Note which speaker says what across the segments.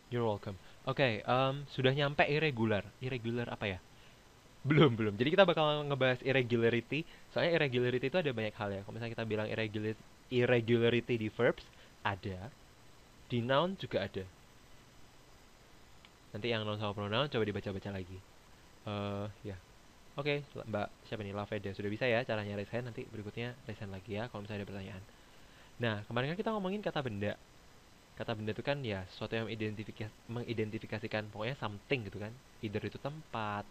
Speaker 1: You're welcome. Oke, sudah nyampe irregular. Irregular apa ya? Belum, belum. Jadi kita bakal ngebahas irregularity. Soalnya irregularity itu ada banyak hal ya. Kalau misalnya kita bilang irregularity di verbs, ada. Di noun juga ada. Nanti yang noun sama pronoun coba dibaca-baca lagi. Ya. Oke, Mbak siapa nih? Laveda. Sudah bisa ya caranya raise hand. Nanti berikutnya raise hand lagi ya kalau misalnya ada pertanyaan. Nah, kemarin kan kita ngomongin kata benda. Kata benda itu kan ya sesuatu yang mengidentifikasikan pokoknya something gitu kan. Either itu tempat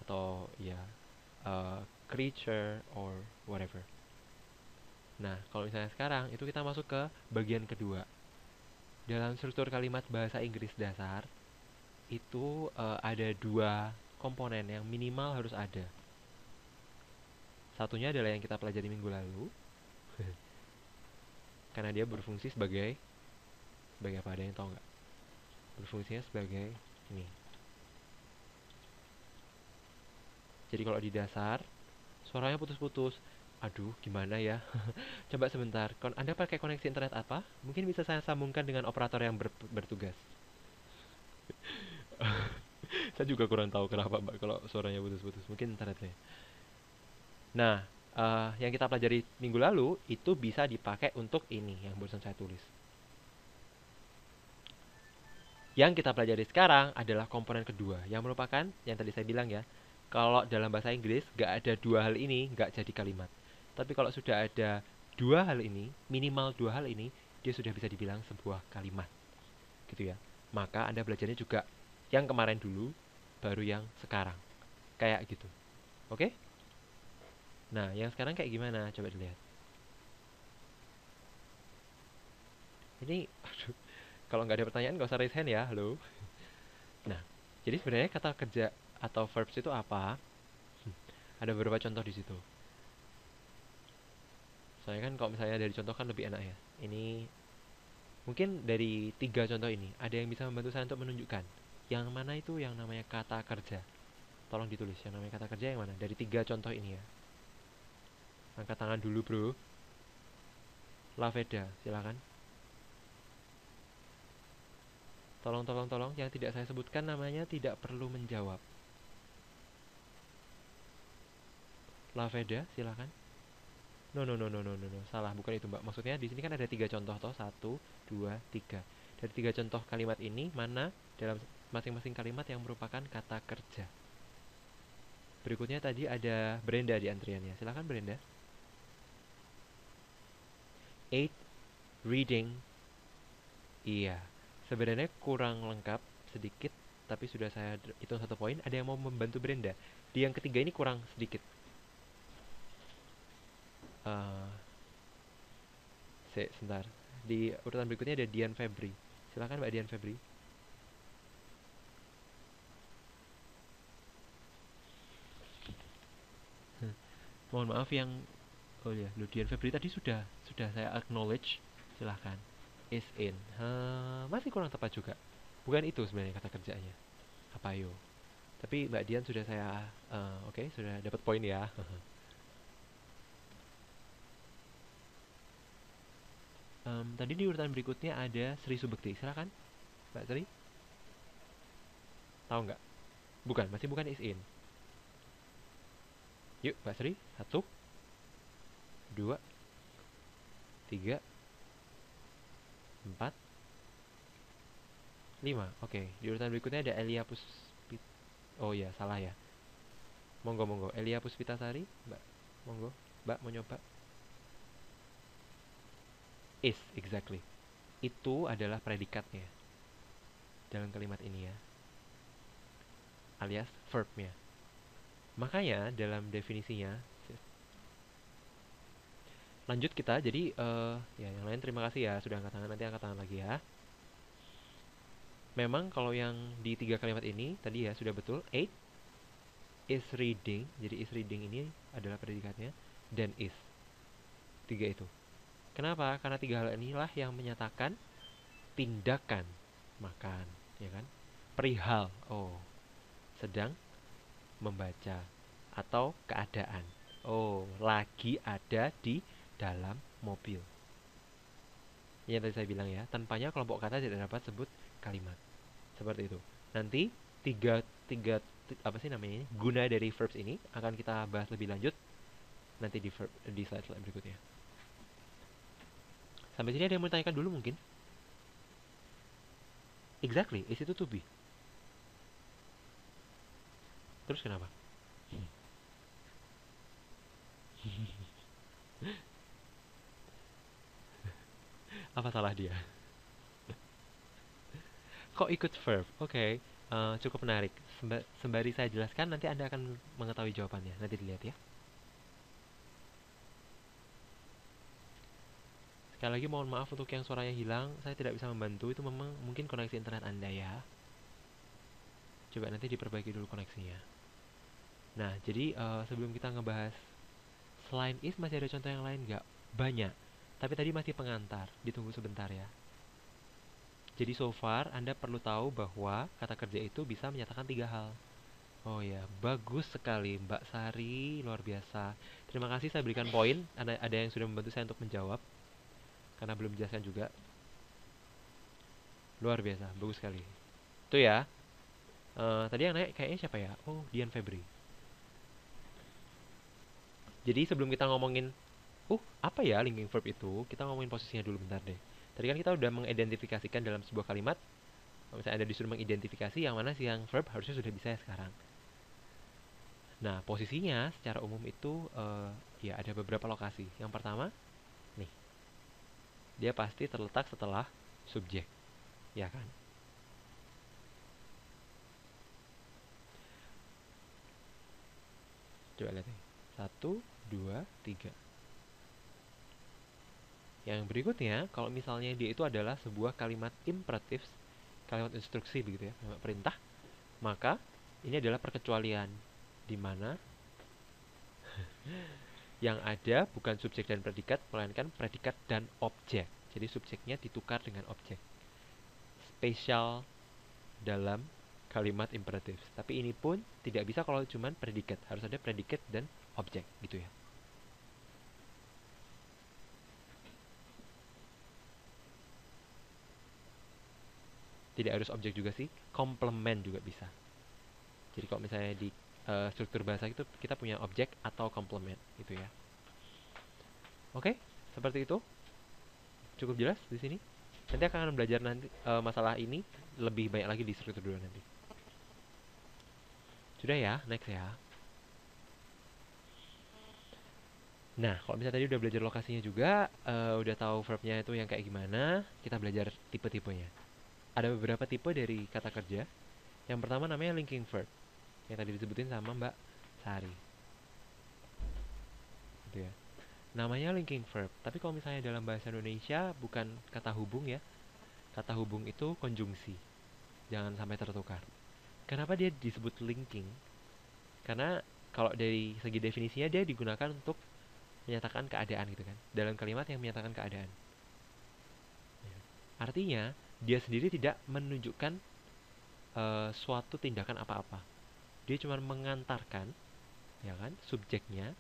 Speaker 1: atau ya creature or whatever. Nah, kalau misalnya sekarang itu kita masuk ke bagian kedua. Dalam struktur kalimat bahasa Inggris dasar itu ada dua komponen yang minimal harus ada. Satunya adalah yang kita pelajari minggu lalu, karena dia berfungsi sebagai apa, ada yang tahu nggak? Berfungsinya sebagai ini. Jadi kalau di dasar suaranya putus-putus. Aduh, gimana ya? Coba sebentar. Anda pakai koneksi internet apa? Mungkin bisa saya sambungkan dengan operator yang bertugas. Saya juga kurang tahu kenapa Mbak kalau suaranya putus-putus. Mungkin internetnya. Nah, yang kita pelajari minggu lalu itu bisa dipakai untuk ini yang barusan saya tulis. Yang kita pelajari sekarang adalah komponen kedua, yang merupakan yang tadi saya bilang ya. Kalau dalam bahasa Inggris nggak ada dua hal ini, nggak jadi kalimat. Tapi kalau sudah ada dua hal ini, minimal dua hal ini, dia sudah bisa dibilang sebuah kalimat, gitu ya. Maka Anda belajarnya juga yang kemarin dulu, baru yang sekarang, kayak gitu. Oke? Nah, yang sekarang kayak gimana? Coba dilihat. Ini, aduh, kalau nggak ada pertanyaan nggak usah raise hand ya, halo. Nah, jadi sebenarnya kata kerja atau verbs itu apa? Ada beberapa contoh di situ. Soalnya kan kalau misalnya dari contoh kan lebih enak ya. Ini mungkin dari tiga contoh ini ada yang bisa membantu saya untuk menunjukkan yang mana itu yang namanya kata kerja. Tolong ditulis yang namanya kata kerja yang mana dari tiga contoh ini ya. Angkat tangan dulu bro. Laveda, silakan. Tolong, yang tidak saya sebutkan namanya tidak perlu menjawab. Laveda, silakan. No, no, no, no, no, no, no. Salah, bukan itu mbak. Maksudnya di sini kan ada tiga contoh toh. Satu, dua, tiga. Dari tiga contoh kalimat ini, mana dalam masing-masing kalimat yang merupakan kata kerja? Berikutnya tadi ada Brenda di antriannya. Silakan Brenda. Eight, reading. Iya. Sebenarnya kurang lengkap sedikit, tapi sudah saya hitung satu poin. Ada yang mau membantu Brenda? Di yang ketiga ini kurang sedikit. Uh, Sebentar. Di urutan berikutnya ada Dian Febri. Silakan Mbak Dian Febri. Mohon maaf yang oh ya, Dian Febri tadi sudah saya acknowledge. Silahkan. Is in. Masih kurang tepat juga. Bukan itu sebenarnya kata kerjanya. Apa yo? Tapi Mbak Dian sudah saya oke, sudah dapat poin ya. Tadi di urutan berikutnya ada Sri Subekti. Silakan, Mbak Sri. Tahu nggak? Bukan, masih bukan is in. Yuk, Mbak Sri. Satu, dua, tiga, empat, lima. Oke, di urutan berikutnya ada Elia Puspit. Oh ya, salah ya. Monggo, monggo. Elia Puspitasari, Mbak. Monggo. Mbak mau nyoba? Is, exactly. Itu adalah predikatnya dalam kalimat ini ya, alias verbnya. Makanya dalam definisinya, lanjut kita. Jadi ya yang lain terima kasih ya sudah angkat tangan. Nanti angkat tangan lagi ya. Memang kalau yang di tiga kalimat ini tadi ya sudah betul. Eight is reading. Jadi is reading ini adalah predikatnya dan is. Tiga itu. Kenapa? Karena tiga hal inilah yang menyatakan tindakan makan, ya kan? Perihal, oh, sedang membaca atau keadaan. Oh, lagi ada di dalam mobil. Yang tadi saya bilang ya, tanpanya kelompok kata tidak dapat sebut kalimat. Seperti itu. Nanti tiga tiga apa sih namanya ini? Guna dari verbs ini akan kita bahas lebih lanjut nanti di slide-slide berikutnya. Sampai sini ada yang mau tanyakan dulu mungkin? Exactly, is itu to be. Terus kenapa? Apa salah dia? Kok ikut verb? Oke, cukup menarik. Sembari saya jelaskan, nanti Anda akan mengetahui jawabannya. Nanti dilihat ya. Sekali lagi mohon maaf untuk yang suaranya hilang. Saya tidak bisa membantu. Itu memang mungkin koneksi internet Anda ya. Coba nanti diperbaiki dulu koneksinya. Nah, jadi sebelum kita ngebahas selain is, masih ada contoh yang lain nggak? Banyak. Tapi tadi masih pengantar. Ditunggu sebentar ya. Jadi so far Anda perlu tahu bahwa kata kerja itu bisa menyatakan 3 hal. Oh ya, bagus sekali Mbak Sari, luar biasa. Terima kasih, saya berikan poin. Ada yang sudah membantu saya untuk menjawab karena belum dijelaskan juga. Luar biasa, bagus sekali. Itu ya. Tadi yang naik kayaknya siapa ya? Oh, Dian Febri. Jadi sebelum kita ngomongin, apa ya linking verb itu? Kita ngomongin posisinya dulu bentar deh. Tadi kan kita udah mengidentifikasikan dalam sebuah kalimat. Kalau misalnya Anda disuruh mengidentifikasi yang mana sih yang verb, harusnya sudah bisa ya sekarang. Nah, posisinya secara umum itu ya ada beberapa lokasi. Yang pertama, nih, dia pasti terletak setelah subjek, ya kan? Coba lihat nih. 1, 2, 3. Yang berikutnya, kalau misalnya dia itu adalah sebuah kalimat imperatif, kalimat instruksi begitu ya, kalimat perintah, maka ini adalah perkecualian di mana yang ada bukan subjek dan predikat, melainkan predikat dan objek. Jadi subjeknya ditukar dengan objek. Spesial dalam kalimat imperatif. Tapi ini pun tidak bisa kalau cuma predikat, harus ada predikat dan objek gitu ya. Tidak harus objek juga sih, komplement juga bisa. Jadi kalau misalnya di struktur bahasa itu kita punya objek atau komplement gitu ya. Oke, seperti itu. Cukup jelas di sini. Nanti akan belajar nanti masalah ini lebih banyak lagi di struktur dulu nanti. Sudah ya, next ya. Nah, kalau misalnya tadi udah belajar lokasinya juga, udah tahu verbnya itu yang kayak gimana, kita belajar tipe-tipenya. Ada beberapa tipe dari kata kerja. Yang pertama namanya linking verb, yang tadi disebutin sama Mbak Sari. Gitu ya. Namanya linking verb, tapi kalau misalnya dalam bahasa Indonesia bukan kata hubung ya. Kata hubung itu konjungsi. Jangan sampai tertukar. Kenapa dia disebut linking? Karena kalau dari segi definisinya dia digunakan untuk menyatakan keadaan gitu kan. Dalam kalimat yang menyatakan keadaan. Artinya dia sendiri tidak menunjukkan suatu tindakan apa-apa. Dia cuma mengantarkan ya kan subjeknya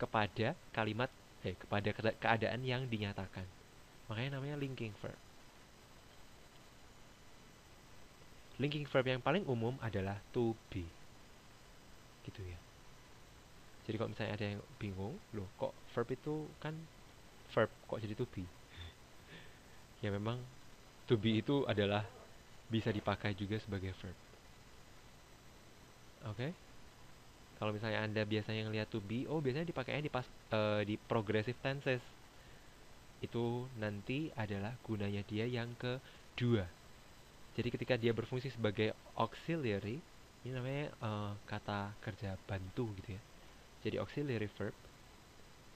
Speaker 1: kepada kalimat kepada keadaan yang dinyatakan. Makanya namanya linking verb. Linking verb yang paling umum adalah to be. Gitu ya. Jadi kalau misalnya ada yang bingung, loh kok verb itu kan verb kok jadi to be? Ya memang to be itu adalah bisa dipakai juga sebagai verb. Oke? Kalau misalnya Anda biasanya ngelihat to be, biasanya dipakainya di progressive tenses. Itu nanti adalah gunanya dia yang kedua. Jadi ketika dia berfungsi sebagai auxiliary, ini namanya kata kerja bantu gitu ya. Jadi auxiliary verb.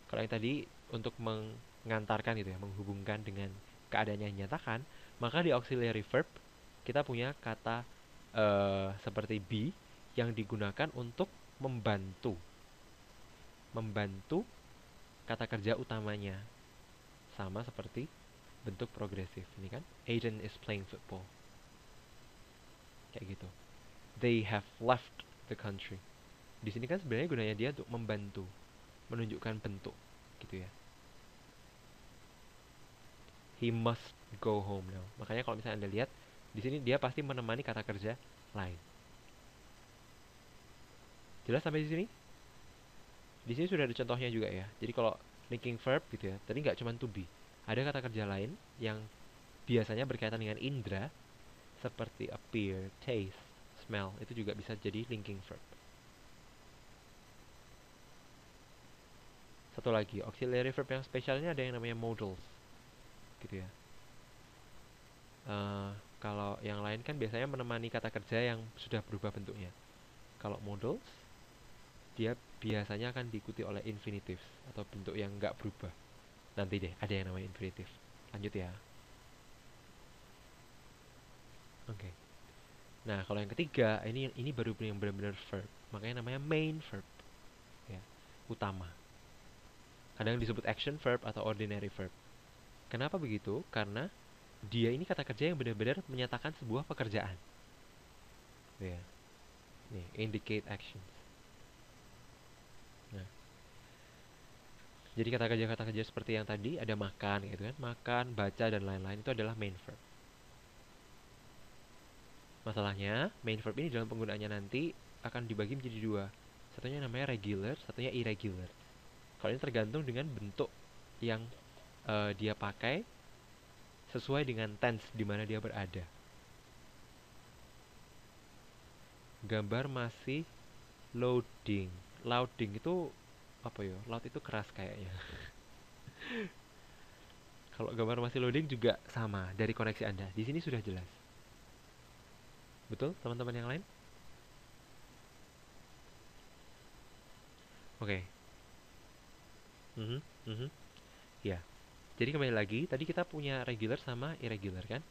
Speaker 1: Kalau yang tadi untuk mengantarkan gitu ya, menghubungkan dengan keadaan yang dinyatakan, maka di auxiliary verb kita punya kata seperti be yang digunakan untuk membantu. Membantu kata kerja utamanya. Sama seperti bentuk progresif ini kan. Aiden is playing football. Kayak gitu. They have left the country. Di sini kan sebenarnya gunanya dia untuk membantu, menunjukkan bentuk gitu ya. He must go home now. Makanya kalau misalnya Anda lihat Di sini dia pasti menemani kata kerja lain. Jelas sampai di sini? Di sini sudah ada contohnya juga ya. Jadi kalau linking verb gitu ya, tadi nggak cuma to be. Ada kata kerja lain yang biasanya berkaitan dengan indera seperti appear, taste, smell. Itu juga bisa jadi linking verb. Satu lagi, auxiliary verb yang spesialnya ada yang namanya modals. Gitu ya. Kalau yang lain kan biasanya menemani kata kerja yang sudah berubah bentuknya. Kalau modals, dia biasanya akan diikuti oleh infinitive atau bentuk yang nggak berubah. Nanti deh, ada yang namanya infinitive. Lanjut ya. Oke. Nah, kalau yang ketiga, ini baru yang benar-benar verb. Makanya namanya main verb. Ya, utama. Kadang disebut action verb atau ordinary verb. Kenapa begitu? Karena dia ini kata kerja yang benar-benar menyatakan sebuah pekerjaan. Ya. Nih, indicate actions. Nah, jadi kata kerja seperti yang tadi ada makan gitu kan, makan, baca dan lain-lain itu adalah main verb. Masalahnya, main verb ini dalam penggunaannya nanti akan dibagi menjadi dua. Satunya namanya regular, satunya irregular. Kalau ini tergantung dengan bentuk yang dia pakai sesuai dengan tense di mana dia berada. Gambar masih loading. Loading itu apa ya? Loud itu keras kayaknya. Kalau gambar masih loading juga sama dari koneksi Anda. Di sini sudah jelas. Betul, teman-teman yang lain? Oke. Ya. Jadi kembali lagi, tadi kita punya regular sama irregular kan?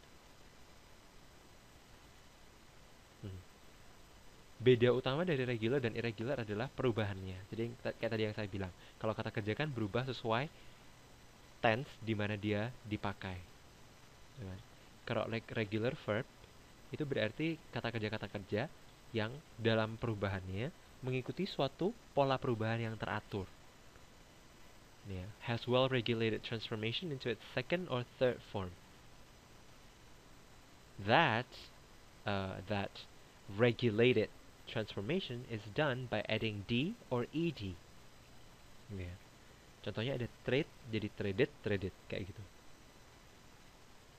Speaker 1: Mhm. Beda utama dari regular dan irregular adalah perubahannya. Jadi kayak tadi yang saya bilang, kalau kata kerja kan berubah sesuai tense di mana dia dipakai. Kalau regular verb itu berarti kata kerja yang dalam perubahannya mengikuti suatu pola perubahan yang teratur. Yeah. Has well regulated transformation into its second or third form. That regulated transformation is done by adding d or ed. Yeah. Contohnya ada trade jadi traded kayak gitu.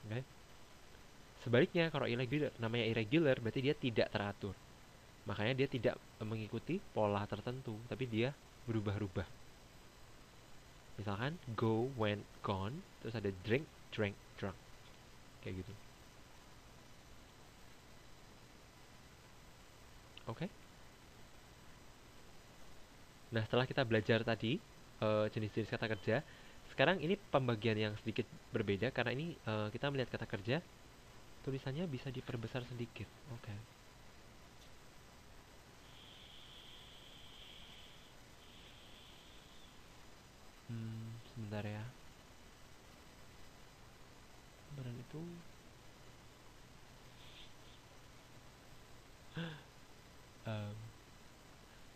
Speaker 1: Okay. Sebaliknya kalau irregular, namanya irregular berarti dia tidak teratur. Makanya dia tidak mengikuti pola tertentu, tapi dia berubah-ubah. Misalkan go, went, gone, terus ada drink, drank, drunk. Kayak gitu. Oke. Nah, setelah kita belajar tadi jenis-jenis kata kerja, sekarang ini pembagian yang sedikit berbeda karena ini kita melihat kata kerja tulisannya bisa diperbesar sedikit. Oke. Sebentar ya. Beneran itu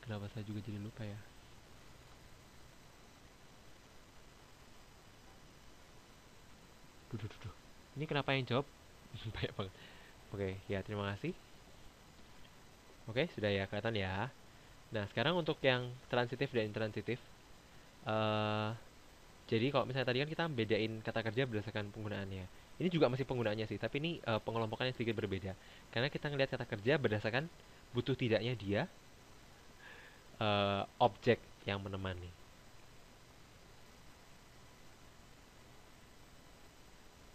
Speaker 1: kenapa saya juga jadi lupa ya? Duh. Ini kenapa yang jawab? Banyak banget. Oke, ya terima kasih. Oke, sudah ya kelihatan ya. Nah, sekarang untuk yang transitif dan intransitif. Jadi kalau misalnya tadi kan kita bedain kata kerja berdasarkan penggunaannya. Ini juga masih penggunaannya sih, tapi ini pengelompokannya sedikit berbeda. Karena kita ngelihat kata kerja berdasarkan butuh tidaknya dia objek yang menemani.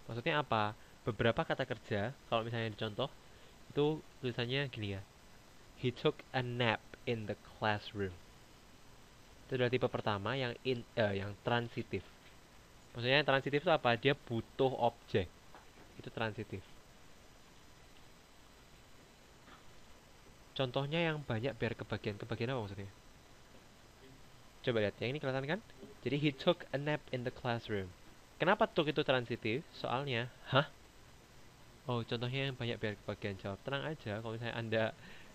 Speaker 1: Maksudnya apa? Beberapa kata kerja, kalau misalnya dicontoh, itu tulisannya gini ya. He took a nap in the classroom. Itu adalah tipe pertama yang transitif. Maksudnya yang transitif itu apa? Dia butuh objek. Itu transitif. Contohnya yang banyak biar kebagian apa maksudnya? Coba lihat, yang ini kelihatan kan? Jadi he took a nap in the classroom. Kenapa took itu transitif? Soalnya, oh, contohnya yang banyak biar kebagian jawab. Tenang aja, kalau misalnya Anda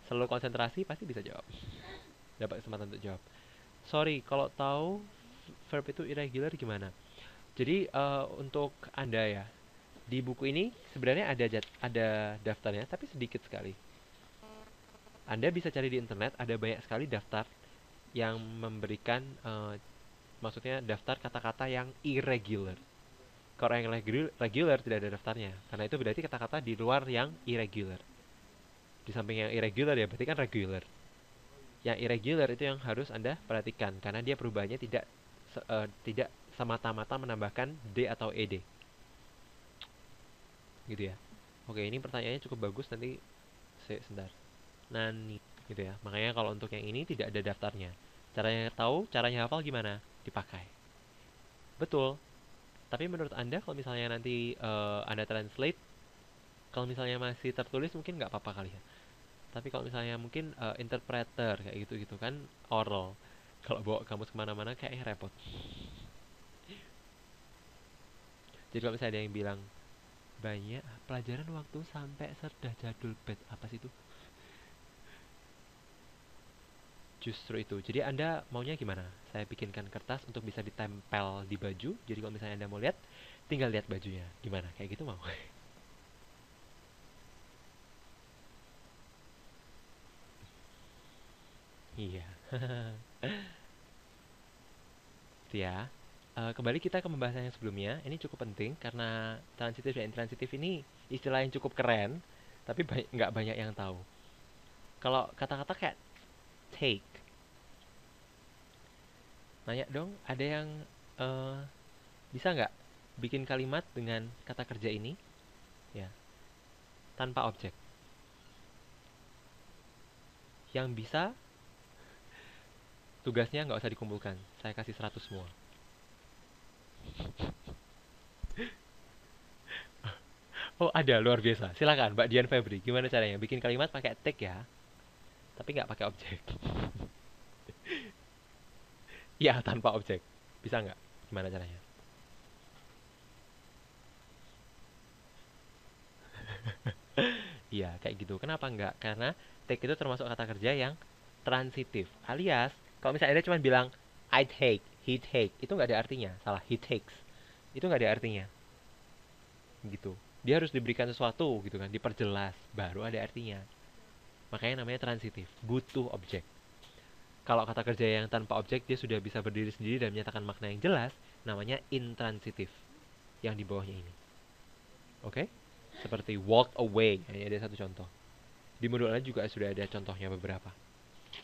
Speaker 1: selalu konsentrasi pasti bisa jawab. Dapat kesempatan untuk jawab. Sorry, kalau tahu verb itu irregular gimana? Jadi untuk Anda ya, Di buku ini sebenarnya ada daftarnya, tapi sedikit sekali. Anda bisa cari di internet, ada banyak sekali daftar yang memberikan, maksudnya daftar kata-kata yang irregular. Kalau yang regular tidak ada daftarnya, karena itu berarti kata-kata di luar yang irregular. Di samping yang irregular ya berarti kan regular. Yang irregular itu yang harus Anda perhatikan, karena dia perubahannya tidak semata-mata menambahkan D atau ED. Gitu ya. Oke, ini pertanyaannya cukup bagus, nanti sebentar. Nani, gitu ya. Makanya kalau untuk yang ini tidak ada daftarnya. Caranya hafal gimana? Dipakai. Betul. Tapi menurut Anda kalau misalnya nanti Anda translate, kalau misalnya masih tertulis mungkin nggak apa-apa kali ya. Tapi kalau misalnya mungkin interpreter kayak gitu-gitu kan oral. Kalau bawa kamus kemana-mana kayaknya repot. Jadi kalau misalnya ada yang bilang banyak pelajaran waktu sampai serdah jadul bed, apa sih itu? Justru itu. Jadi Anda maunya gimana? Saya bikinkan kertas untuk bisa ditempel di baju. Jadi kalau misalnya Anda mau lihat, tinggal lihat bajunya. Gimana? Kayak gitu mau? Iya. Itu ya. Kembali kita ke pembahasan yang sebelumnya. Ini cukup penting karena transitif dan intransitif ini istilah yang cukup keren, tapi nggak banyak yang tahu. Kalau kata-kata kayak take, nanya dong, ada yang eh, bisa nggak bikin kalimat dengan kata kerja ini, ya, tanpa objek? Yang bisa tugasnya nggak usah dikumpulkan. Saya kasih 100 semua. Oh ada, luar biasa. Silakan Mbak Dian Febri. Gimana caranya? Bikin kalimat pakai take ya, tapi nggak pakai objek. Iya tanpa objek. Bisa nggak? Gimana caranya? Iya kayak gitu. Kenapa nggak? Karena take itu termasuk kata kerja yang transitif. Alias kalau misalnya dia cuma bilang I take, he take, itu nggak ada artinya. Salah, he takes. Itu nggak ada artinya. Gitu. Dia harus diberikan sesuatu gitu kan, diperjelas, baru ada artinya. Makanya namanya transitif, butuh objek. Kalau kata kerja yang tanpa objek dia sudah bisa berdiri sendiri dan menyatakan makna yang jelas, namanya intransitif. Yang di bawahnya ini. Oke? Seperti walk away, ini ada satu contoh. Di modul lain juga sudah ada contohnya beberapa.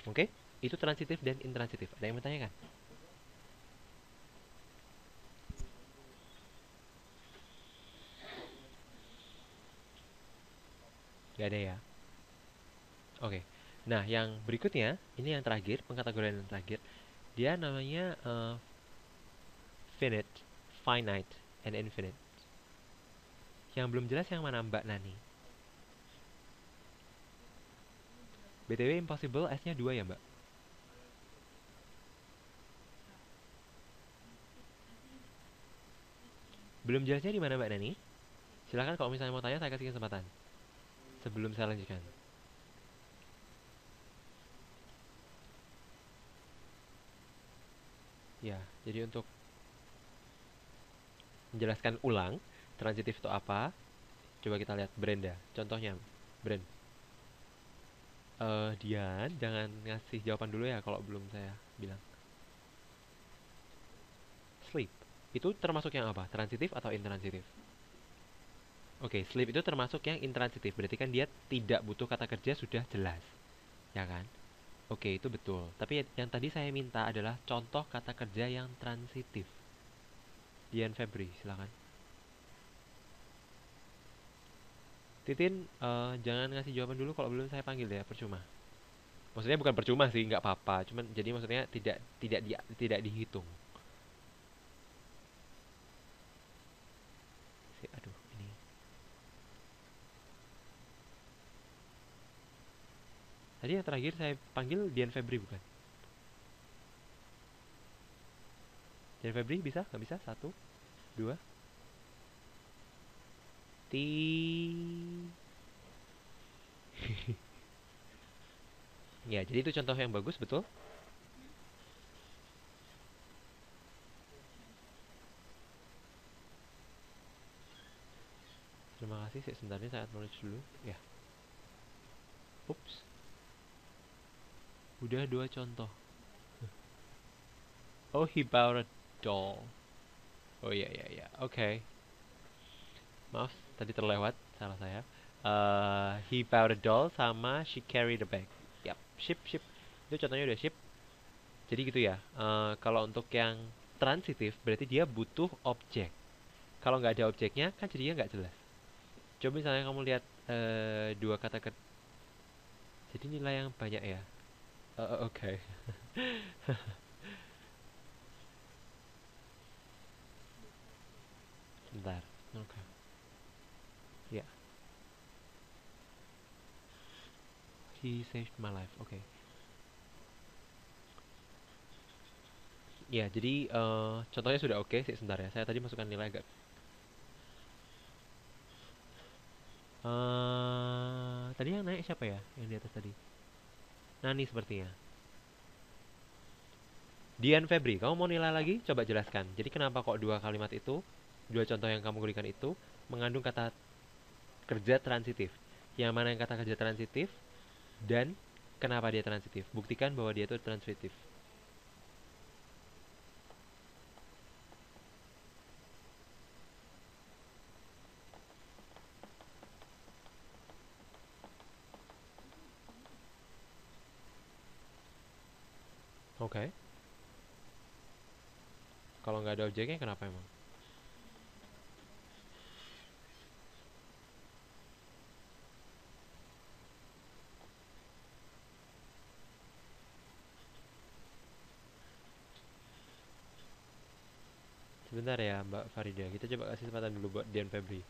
Speaker 1: Oke? Itu transitif dan intransitif. Ada yang bertanya kan? Gak ada ya? Oke. Nah, yang berikutnya, ini yang terakhir, pengkategorian yang terakhir. Dia namanya finite, finite, and infinite. Yang belum jelas yang mana Mbak Nani? BTW impossible S-nya 2 ya Mbak? Belum jelasnya di mana Mbak Nani? Silahkan kalau misalnya mau tanya saya kasih kesempatan. Sebelum saya lanjutkan. Ya, jadi untuk menjelaskan ulang, transitif itu apa? Coba kita lihat Brenda. Contohnya, Brand. Dian, jangan ngasih jawaban dulu ya kalau belum saya bilang. Sleep. Itu termasuk yang apa? Transitif atau intransitif? Oke, sleep itu termasuk yang intransitif. Berarti kan dia tidak butuh kata kerja sudah jelas. Ya kan? Oke, itu betul. Tapi yang tadi saya minta adalah contoh kata kerja yang transitif. Dian Febri, silakan. Titin, jangan ngasih jawaban dulu kalau belum saya panggil ya, percuma. Maksudnya bukan percuma sih, nggak apa-apa. Cuman jadi maksudnya tidak dihitung. Aduh, ini. Tadi yang terakhir saya panggil Dian Febri bukan? Dian Febri bisa? Nggak bisa? Satu, dua, ti. Ya, jadi itu contoh yang bagus, betul? kasih sih sebenarnya, saya acknowledge dulu ya. Ups, udah 2 contoh. Oh, he bought a doll. Oh iya iya iya, oke. Maaf, tadi terlewat, salah saya. He bought a doll sama she carried a bag. Yap, ship ship. Itu contohnya udah ship. Jadi gitu ya. Kalau untuk yang transitif berarti dia butuh objek. Kalau nggak ada objeknya kan jadinya nggak jelas. Coba misalnya kamu lihat dua kata kerja. Jadi nilai yang banyak ya. Oke. Bentar. Oke. Ya. He saved my life. Oke. Ya, jadi contohnya sudah oke sih sebentar ya. Saya tadi masukkan nilai agak. Tadi yang naik siapa ya? Yang di atas tadi. Nani sepertinya. Dian Febri, kamu mau nilai lagi? Coba jelaskan. Jadi kenapa kok dua kalimat itu, dua contoh yang kamu berikan itu mengandung kata kerja transitif? Yang mana yang kata kerja transitif dan kenapa dia transitif? Buktikan bahwa dia itu transitif. Oke. Kalau nggak ada objeknya kenapa emang? Sebentar ya Mbak Farida, kita coba kasih kesempatan dulu buat Dian Febri.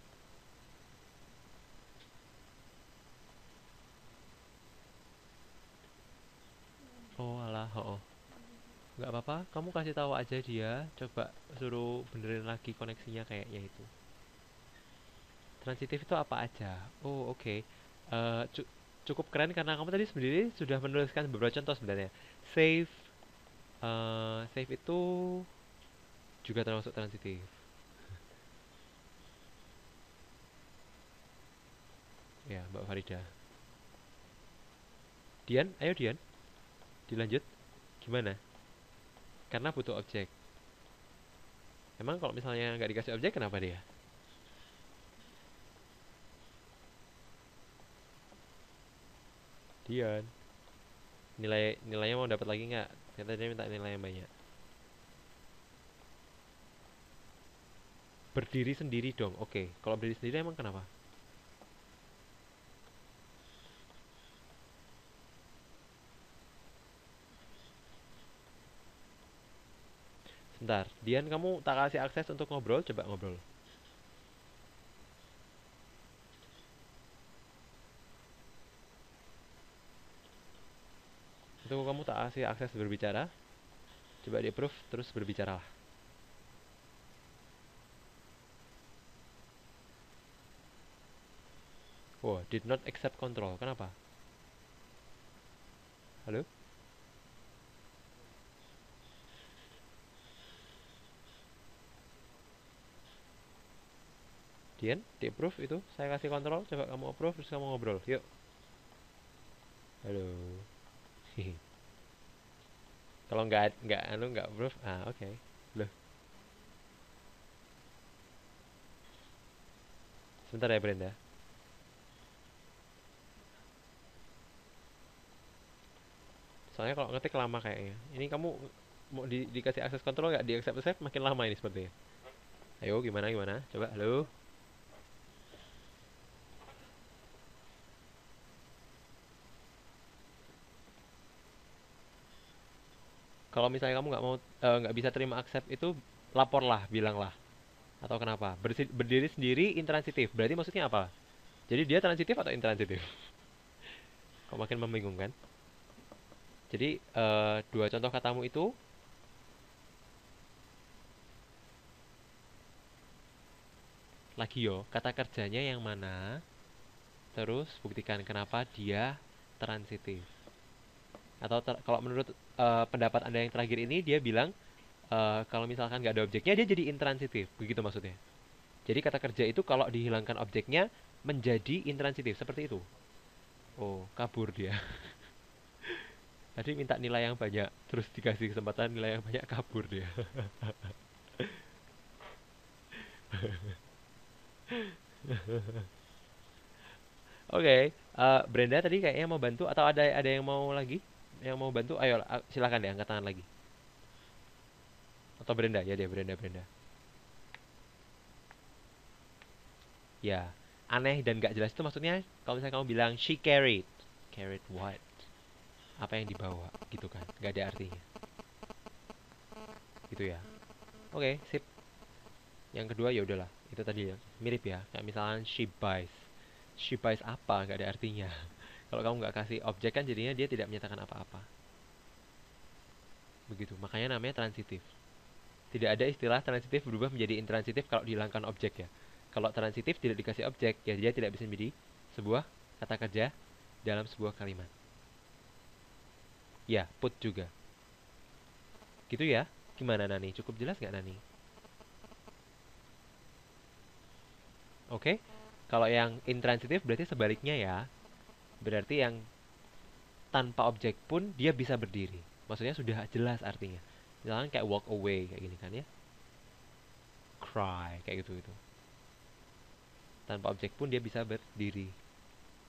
Speaker 1: Oh alah, oh. Nggak apa-apa, kamu kasih tahu aja dia, coba suruh benerin lagi koneksinya kayaknya itu. Transitif itu apa aja? Oh oke. Cukup keren karena kamu tadi sendiri sudah menuliskan beberapa contoh sebenarnya. Save, save itu juga termasuk transitif. Ya Mbak Farida. Dian, ayo Dian, dilanjut. Gimana? Karena butuh objek. Emang kalau misalnya nggak dikasih objek kenapa dia? Dian. Nilainya mau dapat lagi nggak? Ternyata dia minta nilai yang banyak. Berdiri sendiri dong. Oke, kalau berdiri sendiri emang kenapa? Sebentar, Dian kamu tak kasih akses untuk ngobrol, coba ngobrol. Itu kamu tak kasih akses berbicara, coba di approve terus berbicara lah. Wow, did not accept control. Kenapa? Halo? Dian, di approve itu. Saya kasih kontrol, coba kamu approve terus kamu ngobrol. Yuk. Halo. Kalau nggak approve, oke. Okay. Loh, sebentar ya Brenda. Soalnya kalau ngetik lama kayaknya. Ini kamu mau dikasih akses kontrol nggak? Di accept makin lama ini sepertinya. Ayo gimana gimana? Coba halo. Kalau misalnya kamu nggak mau nggak bisa terima accept itu laporlah, bilanglah. Atau kenapa? Berdiri sendiri intransitif. Berarti maksudnya apa? Jadi dia transitif atau intransitif? Kok makin membingungkan? Jadi dua contoh katamu itu lagi yo, kata kerjanya yang mana? Terus buktikan kenapa dia transitif. Atau kalau menurut pendapat Anda yang terakhir ini dia bilang kalau misalkan nggak ada objeknya dia jadi intransitif. Begitu maksudnya. Jadi kata kerja itu kalau dihilangkan objeknya menjadi intransitif seperti itu. Oh, kabur dia. Tadi minta nilai yang banyak, terus dikasih kesempatan nilai yang banyak, kabur dia. Oke, Brenda tadi kayaknya mau bantu atau ada yang mau lagi? Yang mau bantu? Ayo, silakan deh angkat tangan lagi. Atau Brenda? Ya deh, Brenda, Brenda. Ya, aneh dan gak jelas itu maksudnya kalau misalnya kamu bilang she carried. Carried what? Apa yang dibawa gitu kan? Gak ada artinya. Gitu ya. Oke, sip. Yang kedua ya udahlah. Itu tadi ya, mirip ya. Kayak misalnya she buys. She buys apa? Gak ada artinya. Kalau kamu nggak kasih objek kan jadinya dia tidak menyatakan apa-apa. Begitu. Makanya namanya transitif. Tidak ada istilah transitif berubah menjadi intransitif kalau dihilangkan objek ya. Kalau transitif tidak dikasih objek, ya dia tidak bisa menjadi sebuah kata kerja dalam sebuah kalimat. Ya, put juga. Gitu ya. Gimana Nani? Cukup jelas nggak Nani? Oke. Kalau yang intransitif berarti sebaliknya ya. Berarti yang tanpa objek pun dia bisa berdiri. Maksudnya sudah jelas artinya. Misalkan kayak walk away kayak gini kan ya. Cry kayak gitu gitu. Tanpa objek pun dia bisa berdiri.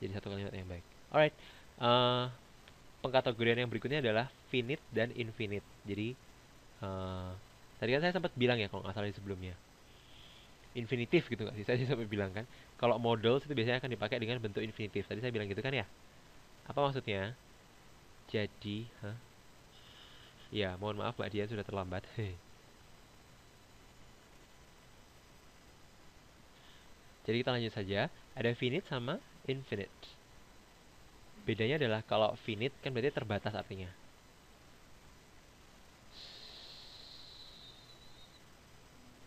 Speaker 1: Jadi satu kalimat yang baik. Alright. Uh, Pengkategorian yang berikutnya adalah finite dan infinite. Jadi uh, tadi kan saya sempat bilang ya kalau nggak salah di sebelumnya. Infinitif gitu nggak sih? Saya sampai bilang kan. Kalau models itu biasanya akan dipakai dengan bentuk infinitif. Tadi saya bilang gitu kan ya. Apa maksudnya? Jadi, ya, mohon maaf Mbak Dian sudah terlambat. Jadi kita lanjut saja. Ada finite sama infinite. Bedanya adalah kalau finite kan berarti terbatas artinya.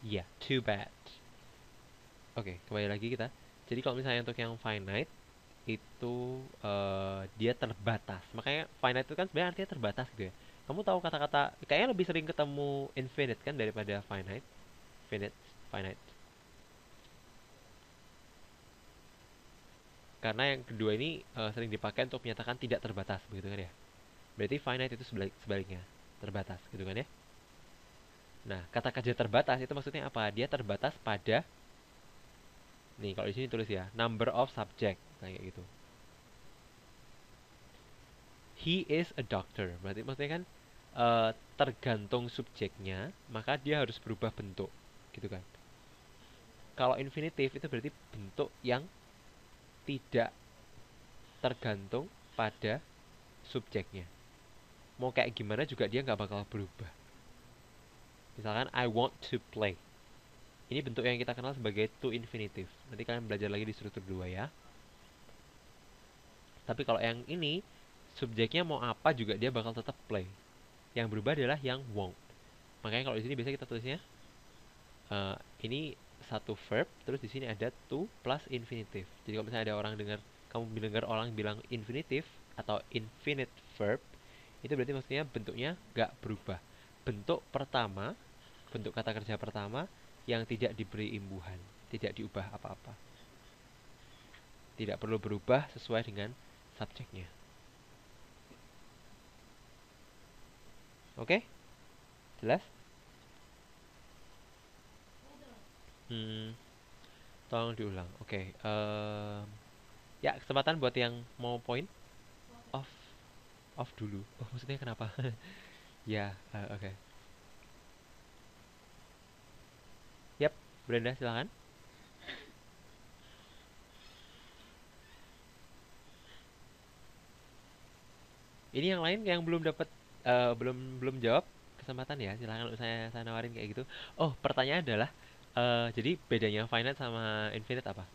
Speaker 1: Ya, yeah, too bad. Oke, kembali lagi kita. Jadi kalau misalnya untuk yang finite itu dia terbatas. Makanya finite itu kan sebenarnya artinya terbatas gitu ya. Kamu tahu kata-kata kayaknya lebih sering ketemu infinite kan daripada finite. Finite, finite. Karena yang kedua ini sering dipakai untuk menyatakan tidak terbatas begitu kan ya. Berarti finite itu sebaliknya, terbatas gitu kan ya. Nah, kata kerja terbatas itu maksudnya apa? Dia terbatas pada nih kalau di sini tulis ya, number of subject kayak gitu. He is a doctor. Berarti maksudnya kan tergantung subjeknya, maka dia harus berubah bentuk, gitu kan. Kalau infinitif itu berarti bentuk yang tidak tergantung pada subjeknya. Mau kayak gimana juga dia nggak bakal berubah. Misalkan I want to play. Ini bentuk yang kita kenal sebagai to infinitive. Nanti kalian belajar lagi di struktur 2 ya. Tapi kalau yang ini subjeknya mau apa juga dia bakal tetap play. Yang berubah adalah yang won't. Makanya kalau di sini biasanya kita tulisnya ini satu verb, terus di sini ada to plus infinitive. Jadi kalau misalnya ada orang kamu dengar orang bilang infinitive atau infinite verb, itu berarti maksudnya bentuknya gak berubah. Bentuk pertama, bentuk kata kerja pertama yang tidak diberi imbuhan, tidak diubah apa-apa. Tidak perlu berubah sesuai dengan subjeknya. Oke? Jelas? Tolong diulang. Oke. Ya, kesempatan buat yang mau point. Off. Off dulu. Oh, maksudnya kenapa? Ya, oke. Yap, Brenda silakan. Ini yang lain yang belum dapat belum belum jawab kesempatan ya. Silakan kalau saya nawarin kayak gitu. Oh, pertanyaan adalah jadi bedanya finite sama infinite apa?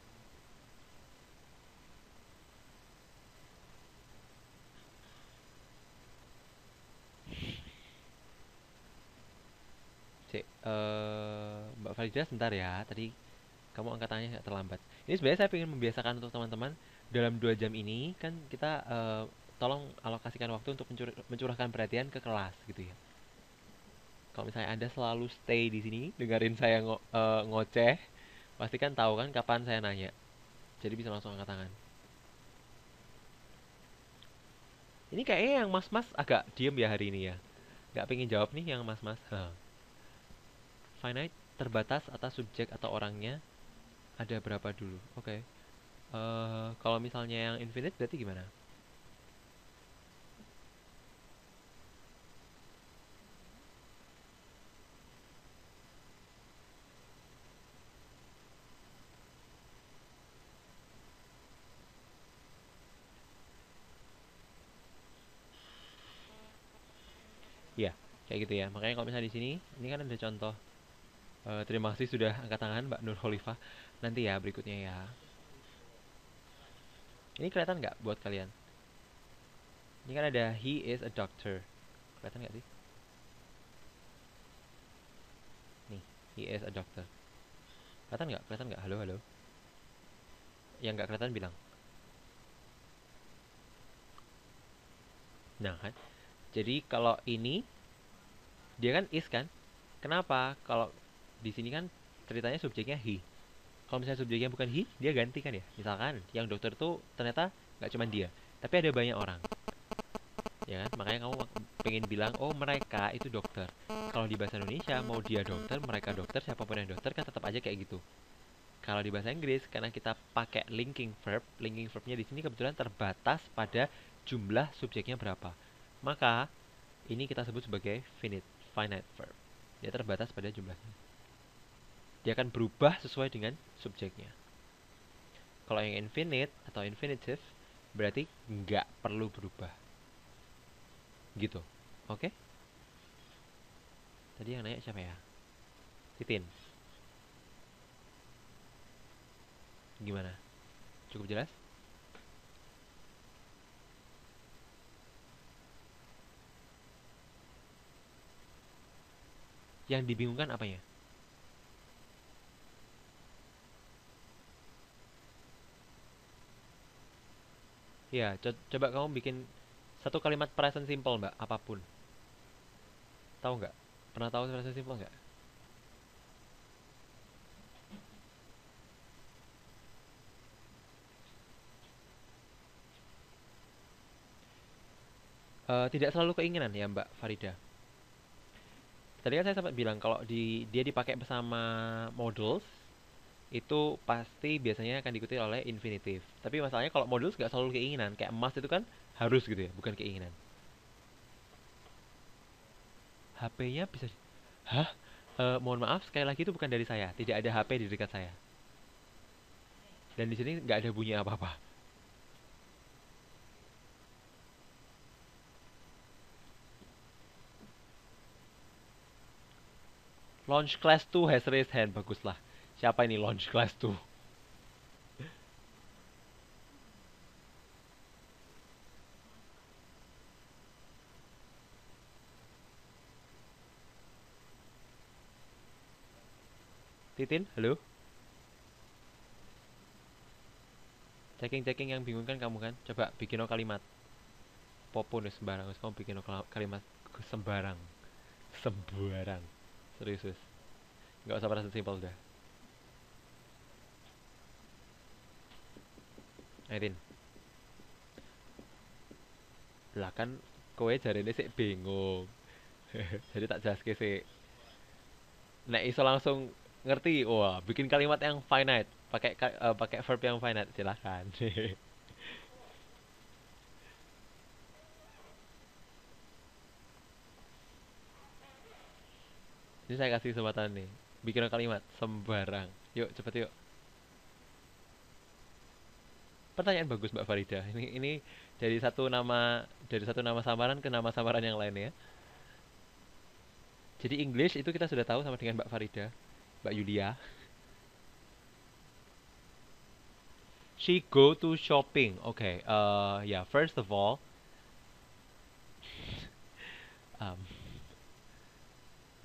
Speaker 1: Cek, Mbak Farida sebentar ya. Tadi kamu angkat tangannya agak terlambat. Ini sebenarnya saya ingin membiasakan untuk teman-teman dalam 2 jam ini kan kita tolong alokasikan waktu untuk mencurahkan perhatian ke kelas gitu ya. Kalau misalnya Anda selalu stay di sini dengerin saya ngoceh, pasti kan tahu kan kapan saya nanya. Jadi bisa langsung angkat tangan. Ini kayaknya yang mas-mas agak diem ya hari ini ya. Nggak pengen jawab nih yang mas-mas. Finite terbatas atas subjek atau orangnya ada berapa dulu? Oke. Kalau misalnya yang infinite berarti gimana? Iya, kayak gitu ya. Makanya kalau misalnya di sini, ini kan ada contoh. Terima kasih sudah angkat tangan Mbak Nur Khalifah. Nanti ya berikutnya ya. Ini kelihatan nggak buat kalian? Ini kan ada he is a doctor. Kelihatan nggak sih? Nih, he is a doctor. Kelihatan nggak? Kelihatan nggak? Halo, halo. Yang nggak kelihatan bilang. Nah kan. Jadi kalau ini dia kan is kan? Kenapa? Kalau di sini kan ceritanya subjeknya he. Kalau misalnya subjeknya bukan he, dia ganti kan ya. Misalkan yang dokter tuh ternyata nggak cuma dia, tapi ada banyak orang. Ya kan? Makanya kamu pengen bilang, oh mereka itu dokter. Kalau di bahasa Indonesia, mau dia dokter, mereka dokter, siapapun yang dokter kan tetap aja kayak gitu. Kalau di bahasa Inggris, karena kita pakai linking verbnya di sini kebetulan terbatas pada jumlah subjeknya berapa. Maka ini kita sebut sebagai finite verb. Dia terbatas pada jumlahnya. Dia akan berubah sesuai dengan subjeknya. Kalau yang infinite atau infinitive berarti nggak perlu berubah. Gitu. Oke? Tadi yang nanya siapa ya? Titin. Gimana? Cukup jelas? Yang dibingungkan apanya? Ya, coba kamu bikin satu kalimat present simple, Mbak, apapun. Tahu nggak? Pernah tahu present simple nggak? Tidak selalu keinginan ya, Mbak Farida. Tadi kan saya sempat bilang kalau dia dipakai bersama modals itu pasti biasanya akan diikuti oleh infinitive. Tapi masalahnya kalau modals nggak selalu keinginan. Kayak emas itu kan harus gitu ya, bukan keinginan. HP-nya bisa. Hah? Mohon maaf, sekali lagi itu bukan dari saya. Tidak ada HP di dekat saya. Dan di sini nggak ada bunyi apa-apa. Launch Class 2 has raised hand. Baguslah. Siapa ini Launch Class 2? Titin, halo? Checking-checking yang bingung kan kamu kan? Coba bikin kalimat. Popo nih sembarang. Terus kamu bikin kalimat sembarang. Sembarang. Serius. Nggak usah present simple udah. Tin. Lah kan kowe jarene sik bingung. Jadi tak jelas sih. Nek iso langsung ngerti, wah, bikin kalimat yang finite, pakai verb yang finite, silahkan. Ini saya kasih kesempatan nih. Bikin kalimat sembarang. Yuk, cepet yuk. Pertanyaan bagus Mbak Farida. Ini dari satu nama samaran ke nama samaran yang lain ya. Jadi English itu kita sudah tahu sama dengan Mbak Farida, Mbak Yulia. She go to shopping. Okay. Yeah. First of all, um,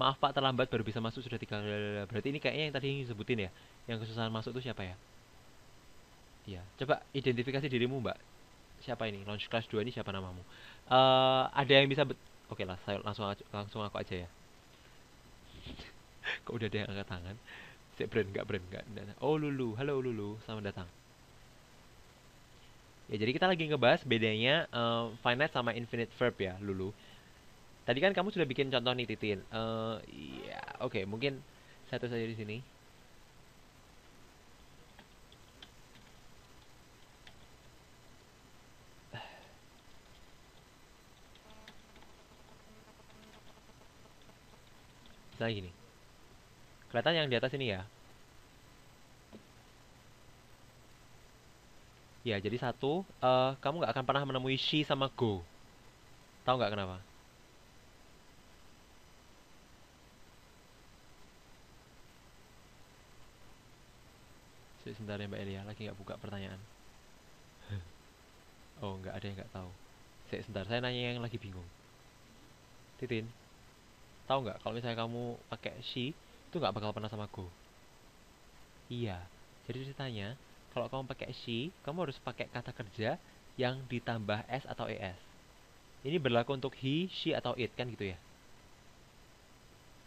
Speaker 1: maaf Pak terlambat baru bisa masuk sudah 3. Berarti ini kayaknya yang tadi yang disebutin ya. Yang kesusahan masuk tuh siapa ya? Iya. Coba identifikasi dirimu Mbak. Siapa ini? Launch Class 2 ini siapa namamu? Ada yang bisa Oke lah, saya langsung aku aja ya. Kok udah ada yang angkat tangan? Brand nggak. Oh Lulu, halo Lulu, selamat datang. Ya, jadi kita lagi ngebahas bedanya finite sama infinite verb ya, Lulu. Tadi kan kamu sudah bikin contoh nih, Titin. Iya, oke, mungkin satu saja di sini. Misalnya gini. Kelihatan yang di atas ini ya. Ya, jadi satu, kamu nggak akan pernah menemui she sama go. Tahu nggak kenapa? Sebentar ya Mbak Elia, lagi nggak buka pertanyaan. Oh, nggak ada yang nggak tahu. Sebentar, saya nanya yang lagi bingung. Titin, tahu nggak kalau misalnya kamu pakai she, itu nggak bakal pernah sama go. Iya, jadi ceritanya, kalau kamu pakai she, kamu harus pakai kata kerja yang ditambah s atau es. Ini berlaku untuk he, she, atau it, kan gitu ya.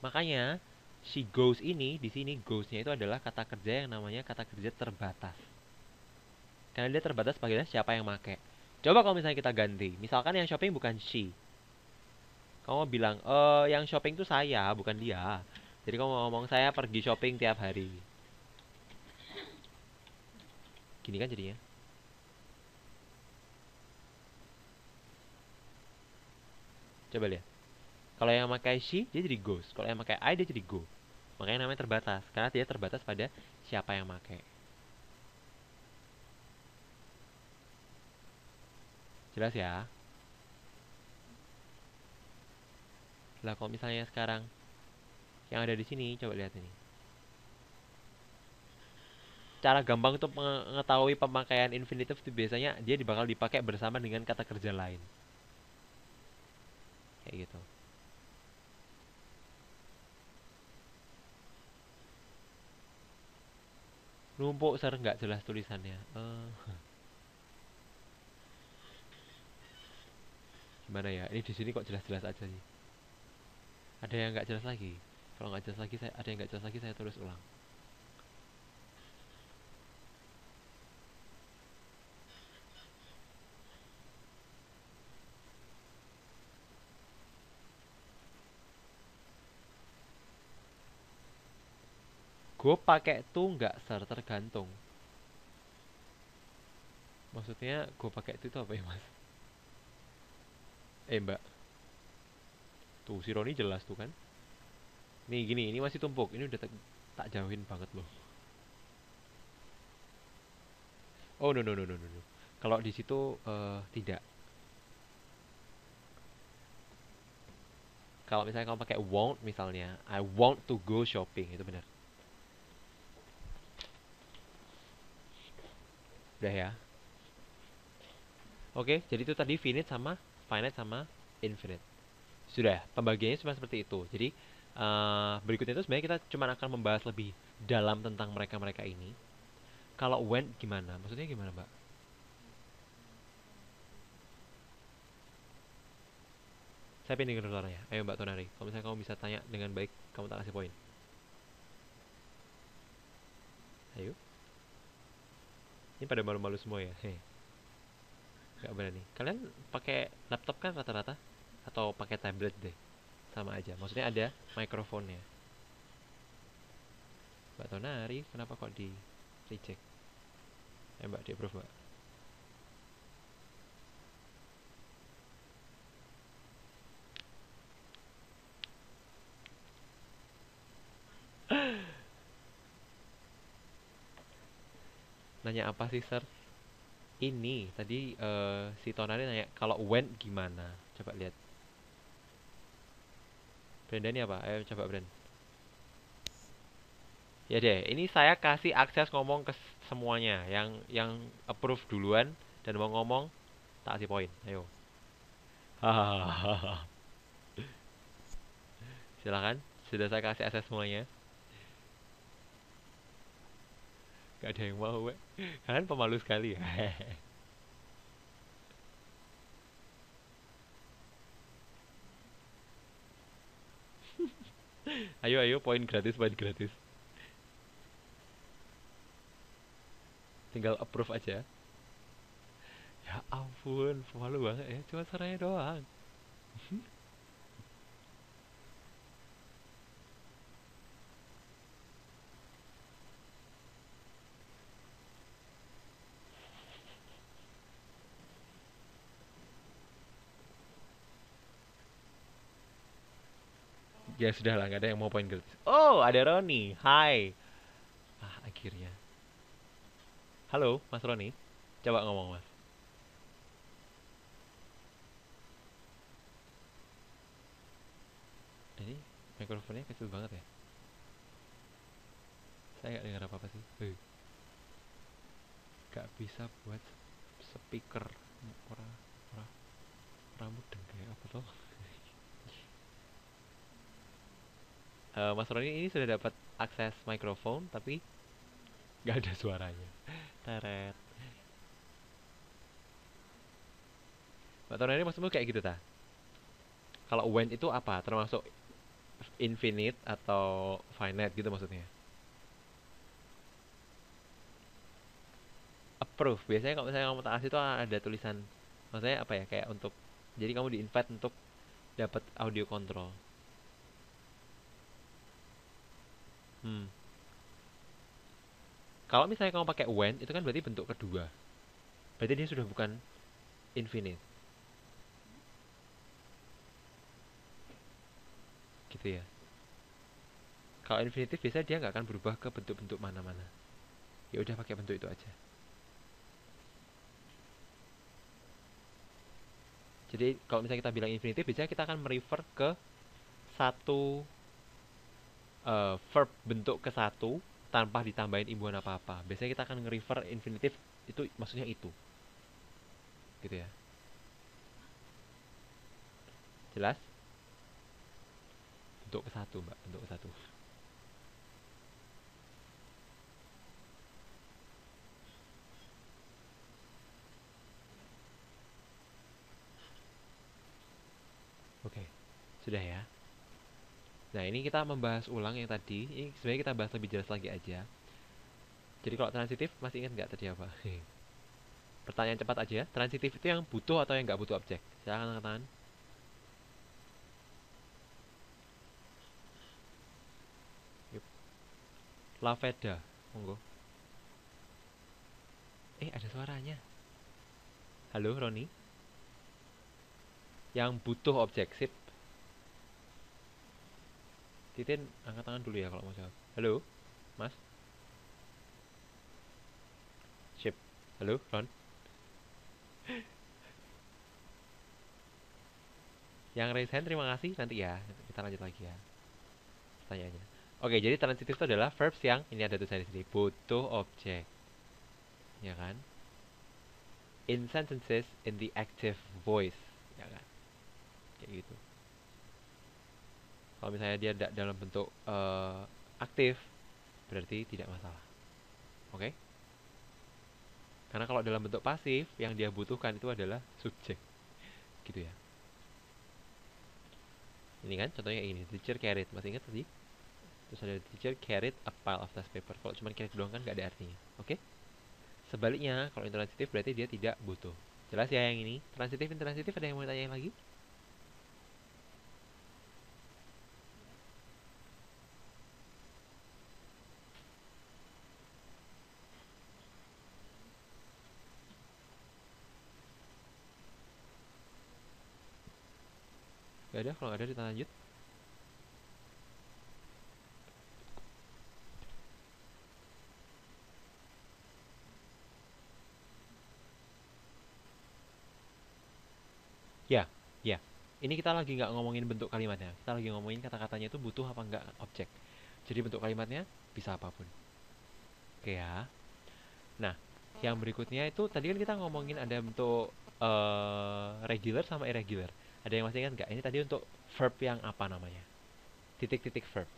Speaker 1: Makanya, she goes ini, di sini goes-nya itu adalah kata kerja yang namanya kata kerja terbatas. Karena dia terbatas bagian siapa yang make. Coba kalau misalnya kita ganti, misalkan yang shopping bukan she. Kamu bilang, yang shopping itu saya, bukan dia. Jadi kamu ngomong, saya pergi shopping tiap hari. Gini kan jadinya. Coba lihat. Kalau yang pakai she, dia jadi goes. Kalau yang pakai I, dia jadi go. Makanya namanya terbatas. Karena dia terbatas pada siapa yang pakai. Jelas ya? Lah kalau misalnya sekarang yang ada di sini, coba lihat ini. Cara gampang untuk mengetahui pemakaian infinitive itu biasanya dia bakal dipakai bersama dengan kata kerja lain. Kayak gitu. Numpuk ser nggak jelas tulisannya. Gimana ya? Ini di sini kok jelas-jelas aja sih. Ada yang nggak jelas lagi. Kalau nggak jelas lagi, ada yang nggak jelas lagi saya tulis ulang. Gue pakai tuh nggak ser tergantung. Maksudnya gue pakai itu apa ya mas? Mbak, tuh si Roni jelas tuh kan? Nih gini, ini masih tumpuk. Ini udah tak jauhin banget loh. Oh no no no no no. No. Kalau di situ tidak. Kalau misalnya kamu pakai won't misalnya, I want to go shopping itu benar. Udah ya. Oke, jadi itu tadi finite sama infinite. Sudah, pembagiannya cuma seperti itu. Jadi berikutnya itu sebenarnya kita cuma akan membahas lebih dalam tentang mereka-mereka ini. Kalau when gimana? Maksudnya gimana, Mbak? Saya pengen dengar suaranya. Ayo Mbak Tonari, kalau misalnya kamu bisa tanya dengan baik, kamu tak kasih poin. Ayo. Ini pada malu-malu semua ya. Hei, nggak berani. Kalian pakai laptop kan rata-rata? Atau pakai tablet deh? Sama aja. Maksudnya ada mikrofonnya. Mbak Tonari, kenapa kok di reject? Mbak, di approve Mbak. Nanya apa sih, Sir? Ini tadi si Tonari nanya kalau when gimana? Coba lihat. Brenda ini apa? Ayo coba Brand. Ya deh, ini saya kasih akses ngomong ke semuanya. Yang approve duluan dan mau ngomong tak kasih poin. Ayo. Hahaha. Silakan. Sudah saya kasih akses semuanya. Gak ada yang mau, we. Kalian pemalu sekali ya. Ayo ayo poin gratis, poin gratis. Tinggal approve aja. Ya ampun, malu banget ya, cuma suaranya doang. Ya sudah lah, nggak ada yang mau poin gratis. Oh, ada Roni. Hai. Ah, akhirnya. Halo, Mas Roni. Coba ngomong, Mas. Ini mikrofonnya kecil banget ya. Saya nggak dengar apa-apa sih. Nggak bisa buat speaker. Ora, ora, rambut kayak apa tuh? Mas Roni ini sudah dapat akses mikrofon, tapi nggak ada suaranya. Teret. Mbak Roni maksudmu kayak gitu ta? Kalau when itu apa? Termasuk infinite atau finite gitu maksudnya? Approve. Biasanya kalau misalnya kamu taas itu ada tulisan, maksudnya apa ya? Kayak untuk, jadi kamu di invite untuk dapat audio control. Hmm. Kalau misalnya kamu pakai when, itu kan berarti bentuk kedua. Berarti dia sudah bukan infinite, gitu ya. Kalau infinitif biasanya dia nggak akan berubah ke bentuk-bentuk mana-mana. Ya udah pakai bentuk itu aja. Jadi kalau misalnya kita bilang infinitif, biasanya kita akan merefer ke satu verb bentuk ke satu tanpa ditambahin imbuhan apa-apa. Biasanya kita akan nge-refer infinitif itu maksudnya itu, gitu ya. Jelas? Bentuk ke satu, Mbak, bentuk ke satu. Oke, sudah ya. Nah, ini kita membahas ulang yang tadi. Ini sebenarnya kita bahas lebih jelas lagi aja. Jadi kalau transitif masih ingat nggak tadi apa? Pertanyaan cepat aja. Transitif itu yang butuh atau yang nggak butuh objek? Silakan angkat tangan. Yup. Laveda, monggo. Ada suaranya. Halo, Roni. Yang butuh objek, sip. Titin, angkat tangan dulu ya kalau mau jawab. Halo, Mas. Sip. Halo, Ron. Yang raise hand terima kasih. Nanti ya, kita lanjut lagi ya pertanyaannya. Oke, jadi transitif itu adalah verbs yang ini ada tulisan di sini, butuh objek, ya kan? In sentences in the active voice, ya kan? Kayak gitu. Kalau misalnya dia dalam bentuk aktif, berarti tidak masalah. Oke? Karena kalau dalam bentuk pasif, yang dia butuhkan itu adalah subjek, gitu ya. Ini kan contohnya ini, teacher carried, masih ingat tadi? Terus ada teacher carried a pile of test paper. Kalau cuma carried doang kan nggak ada artinya. Oke? Sebaliknya, kalau intransitif berarti dia tidak butuh. Jelas ya yang ini? Transitif, intransitif, ada yang mau tanya lagi? Gak ada, kalau nggak ada kita lanjut. Ya, ya. Ini kita lagi nggak ngomongin bentuk kalimatnya. Kita lagi ngomongin kata-katanya itu butuh apa nggak objek. Jadi bentuk kalimatnya bisa apapun. Oke ya. Nah, yang berikutnya itu tadi kan kita ngomongin ada bentuk regular sama irregular. Ada yang masih ingat nggak? Ini tadi untuk verb yang apa namanya? Titik-titik verb.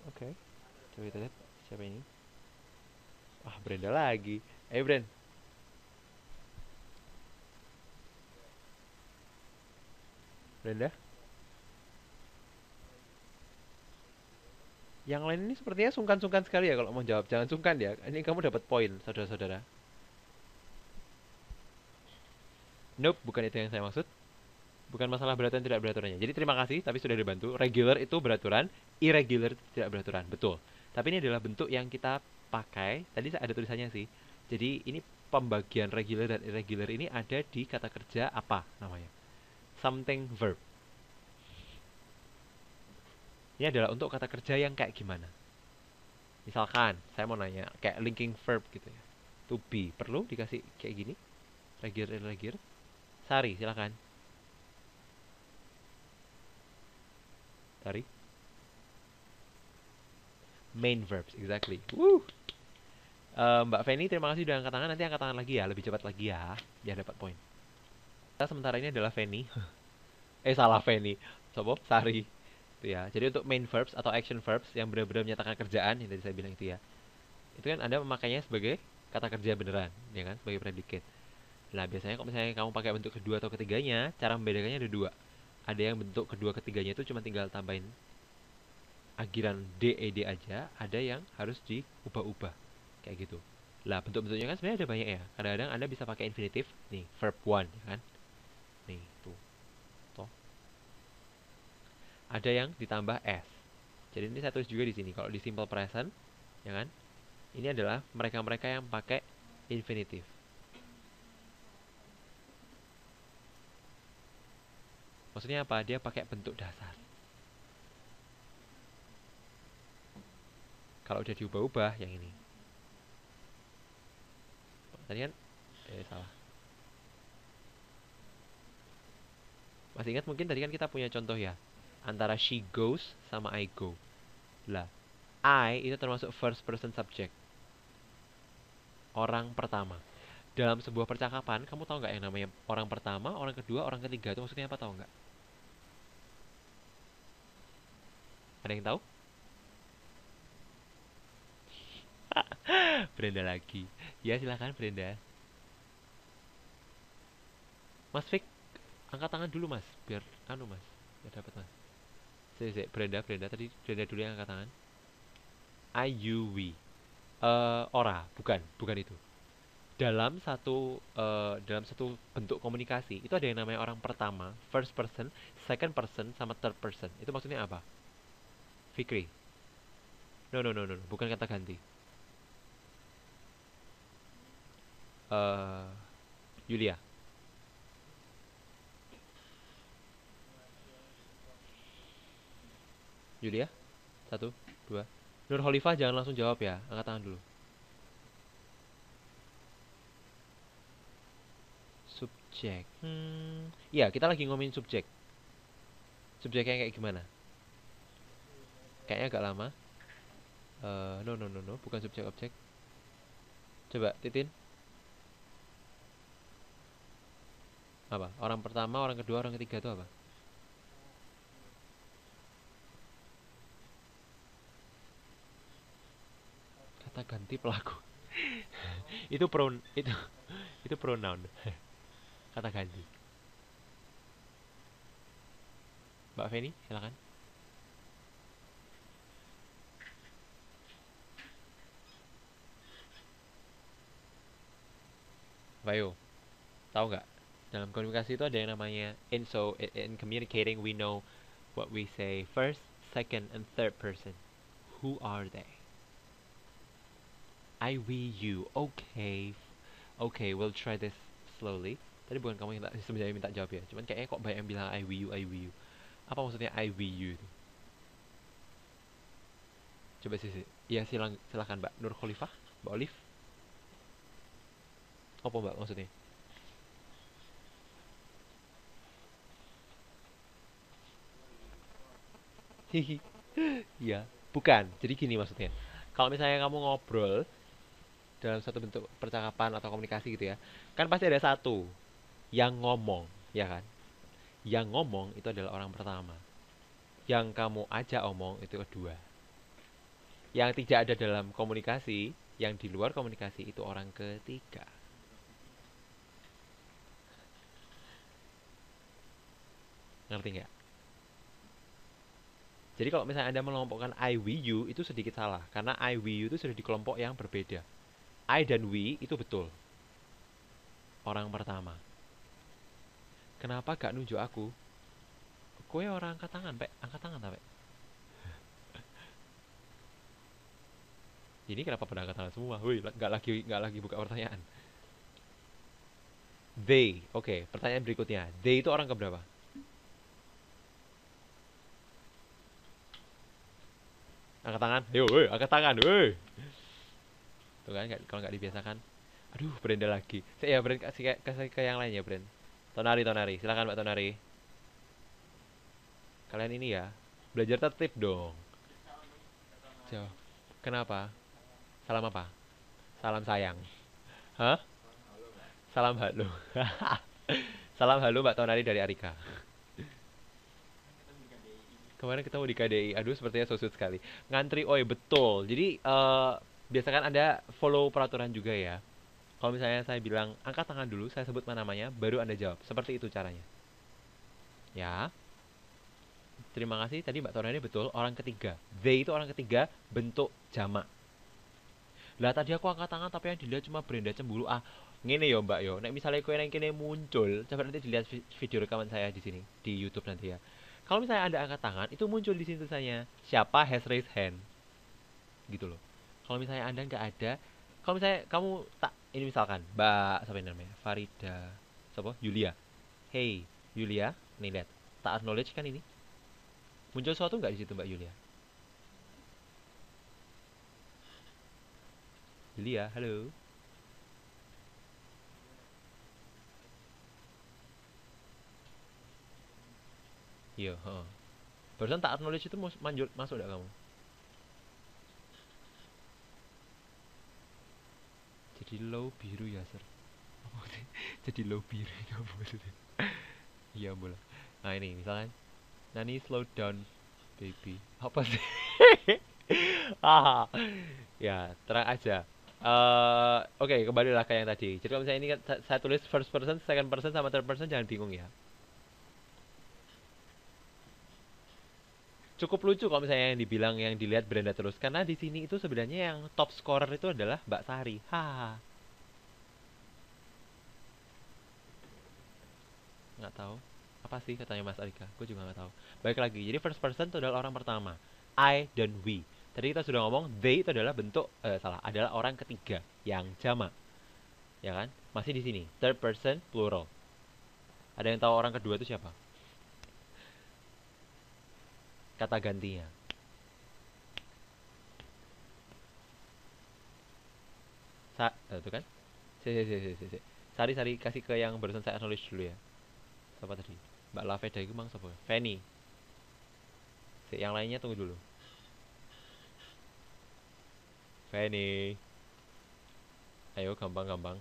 Speaker 1: Oke. Coba kita lihat siapa ini. Wah, Brenda lagi. Brand. Brenda. Yang lain ini sepertinya sungkan-sungkan sekali ya kalau mau jawab. Jangan sungkan ya. Ini kamu dapat poin, saudara-saudara. Nope, bukan itu yang saya maksud. Bukan masalah beraturan tidak beraturannya. Jadi terima kasih, tapi sudah dibantu. Regular itu beraturan, irregular tidak beraturan. Betul. Tapi ini adalah bentuk yang kita pakai. Tadi ada tulisannya sih. Jadi ini pembagian regular dan irregular ini ada di kata kerja apa namanya? Something verb. Ini adalah untuk kata kerja yang kayak gimana? Misalkan, saya mau nanya, kayak linking verb gitu ya. To be, perlu dikasih kayak gini? Regular, irregular. Sari, silakan. Sari. Main verbs, exactly. Woo! Mbak Feni, terima kasih udah angkat tangan. Nanti angkat tangan lagi ya, lebih cepat lagi ya, biar dapat poin. Kita sementara ini adalah Feni. Salah Feni. Sobo, Sari. Itu ya. Jadi untuk main verbs atau action verbs yang benar-benar menyatakan kerjaan yang tadi saya bilang itu ya. Itu kan Anda memakainya sebagai kata kerja beneran, ya kan? Sebagai predicate. Nah, biasanya kalau misalnya kamu pakai bentuk kedua atau ketiganya, cara membedakannya ada dua. Ada yang bentuk kedua ketiganya itu cuma tinggal tambahin akhiran DED aja, ada yang harus diubah-ubah. Kayak gitu. Lah, bentuk-bentuknya kan sebenarnya ada banyak ya. Kadang-kadang Anda bisa pakai infinitive, nih, verb one, ya kan? Nih, tuh. Toh. Ada yang ditambah s. Jadi ini saya tulis juga di sini. Kalau di simple present, ya kan? Ini adalah mereka-mereka yang pakai infinitive. Maksudnya apa? Dia pakai bentuk dasar. Kalau udah diubah-ubah, yang ini. Tadi kan? Salah. Masih ingat mungkin tadi kan kita punya contoh ya. Antara she goes sama I go. Lah, I itu termasuk first person subject. Orang pertama. Dalam sebuah percakapan, kamu tahu nggak yang namanya orang pertama, orang kedua, orang ketiga itu maksudnya apa, tahu nggak? Ada yang tahu? Brenda lagi. Ya silakan Brenda. Mas Fik, angkat tangan dulu mas, biar anu mas, biar dapat mas. Brenda tadi Brenda dulu yang angkat tangan. I, you, we. Ora, bukan itu. Dalam satu bentuk komunikasi itu ada yang namanya orang pertama, first person, second person, sama third person. Itu maksudnya apa? Fikri. No, no, no, no, bukan kata ganti. eh Yulia. Yulia, satu, dua. Nur Khalifah jangan langsung jawab ya, angkat tangan dulu. Subjek. Iya, kita lagi ngomongin subjek. Subjeknya kayak gimana? Kayaknya agak lama. No, no, no, no, bukan subjek objek. Coba, Titin. Apa? Orang pertama, orang kedua, orang ketiga itu apa? Kata ganti pelaku. itu pronoun, itu pronoun. Kata ganti. Mbak Feni, silakan. Bayo, tahu nggak? Dalam komunikasi itu ada yang namanya in communicating we know what we say first, second, and third person. Who are they? I, we, you. Okay. Okay, we'll try this slowly. Tadi bukan kamu yang sebenarnya minta jawab ya. Cuman kayaknya kok banyak yang bilang I, we, you, I, we, you. Apa maksudnya I, we, you itu? Coba sih. Iya, silakan Mbak Nur Khalifah, Mbak Olive. Apa Mbak maksudnya? Hihi. Iya, bukan. Jadi gini maksudnya. Kalau misalnya kamu ngobrol dalam satu bentuk percakapan atau komunikasi gitu ya, kan pasti ada satu yang ngomong, ya kan? Yang ngomong itu adalah orang pertama. Yang kamu ajak omong itu kedua. Yang tidak ada dalam komunikasi, yang di luar komunikasi itu orang ketiga. Ngerti nggak? Jadi kalau misalnya Anda mengelompokkan I, we, you itu sedikit salah. Karena I, we, you itu sudah di kelompok yang berbeda. I dan we itu betul. Orang pertama. Kenapa gak nunjuk aku? Kowe orang angkat tangan, Pak. Angkat tangan, Pak. Ini kenapa pada angkat tangan semua? Woi, nggak lagi buka pertanyaan. They. Oke, pertanyaan berikutnya. They itu orang keberapa? Angkat tangan. Yo, woi, angkat tangan, woi. Tuh kan, kalau nggak dibiasakan. Aduh, Brenda lagi. Saya ya, Brand kasih ke yang lain ya, Brand. Tonari, Tonari. Silakan Mbak Tonari. Kalian ini ya, belajar tertib dong. Jauh. Kenapa? Salam apa? Salam sayang. Hah? Salam halo. Salam halo Mbak Tonari dari Arika. Kemarin ketemu di KDI. Aduh, sepertinya so sweet sekali. Ngantri, oi betul. Jadi biasakan Anda follow peraturan juga ya. Kalau misalnya saya bilang angkat tangan dulu, saya sebut namanya, baru Anda jawab. Seperti itu caranya. Ya. Terima kasih. Tadi Mbak Tonari betul. Orang ketiga. They itu orang ketiga bentuk jamak. Lah tadi aku angkat tangan tapi yang dilihat cuma Brenda Cemburu. Ah, ngene yo Mbak yo. Nek misalnya kowe nang kene muncul, coba nanti dilihat video rekaman saya di sini di YouTube nanti ya. Kalau misalnya Anda angkat tangan, itu muncul di sini tulisannya siapa has raised hand. Gitu loh. Kalau misalnya Anda nggak ada, kalau misalnya kamu tak ini misalkan Mbak siapa yang namanya? Farida. Siapa? Yulia. Hey, Yulia, nih lihat. Tak acknowledge kan ini? Muncul sesuatu nggak di situ Mbak Yulia? Yulia, halo. Iya, heeh. Barusan tak acknowledge itu manjur masuk enggak kamu? Jadi low biru ya, Sir. Jadi low biru itu apa maksudnya? Iya, boleh. Nah, ini misalkan Nani slow down baby. Apa sih? Ah, ya, terang aja. Oke, kembalilah ke yang tadi. Jadi kalau misalnya ini kan saya tulis first person, second person, sama third person, jangan bingung ya. Cukup lucu kalau misalnya yang dibilang yang dilihat Brenda terus, karena di sini itu sebenarnya yang top scorer itu adalah Mbak Sari. Ha, nggak tahu. Apa sih katanya Mas Arika? Gue juga nggak tahu. Baik lagi. Jadi first person itu adalah orang pertama. I dan we. Tadi kita sudah ngomong they itu adalah bentuk salah, adalah orang ketiga yang jamak. Ya kan? Masih di sini. Third person plural. Ada yang tahu orang kedua itu siapa? Kata gantinya. Itu kan? Si. Sari kasih ke yang barusan saya acknowledge dulu ya. Siapa tadi? Mbak Laveda itu mang siapa? Fanny. Si, yang lainnya tunggu dulu. Fanny. Ayo gampang-gampang.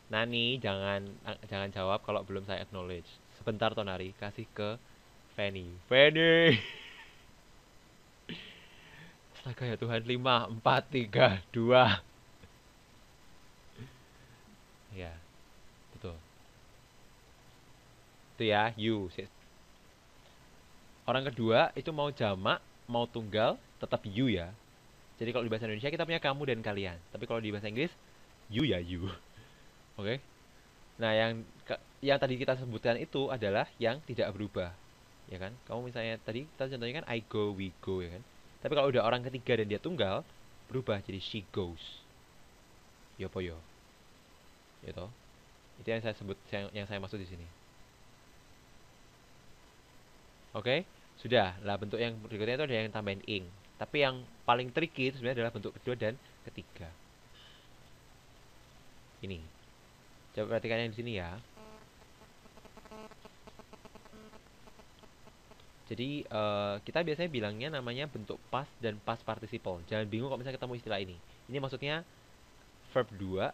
Speaker 1: Nani, jangan jawab kalau belum saya acknowledge. Sebentar Tonari, kasih ke Fanny. Fanny. Astaga ya Tuhan, 5, 4, 3, 2. Ya, betul. Itu ya, you. Orang kedua itu mau jamak, mau tunggal, tetap you ya. Jadi kalau di bahasa Indonesia kita punya kamu dan kalian. Tapi kalau di bahasa Inggris, you ya you. Oke? Nah, yang tadi kita sebutkan itu adalah yang tidak berubah. Ya kan? Kamu misalnya tadi kita contohnya kan I go, we go ya kan? Tapi kalau udah orang ketiga dan dia tunggal, berubah jadi she goes. Yo po yo. Gitu. Itu yang saya sebut yang saya maksud di sini. Oke? Sudah. Lah bentuk yang berikutnya itu ada yang tambahin ing. Tapi yang paling tricky itu sebenarnya adalah bentuk kedua dan ketiga. Ini. Coba perhatikan yang di sini ya. Jadi kita biasanya bilangnya namanya bentuk past dan past participle. Jangan bingung kalau misalnya ketemu istilah ini. Ini maksudnya verb 2,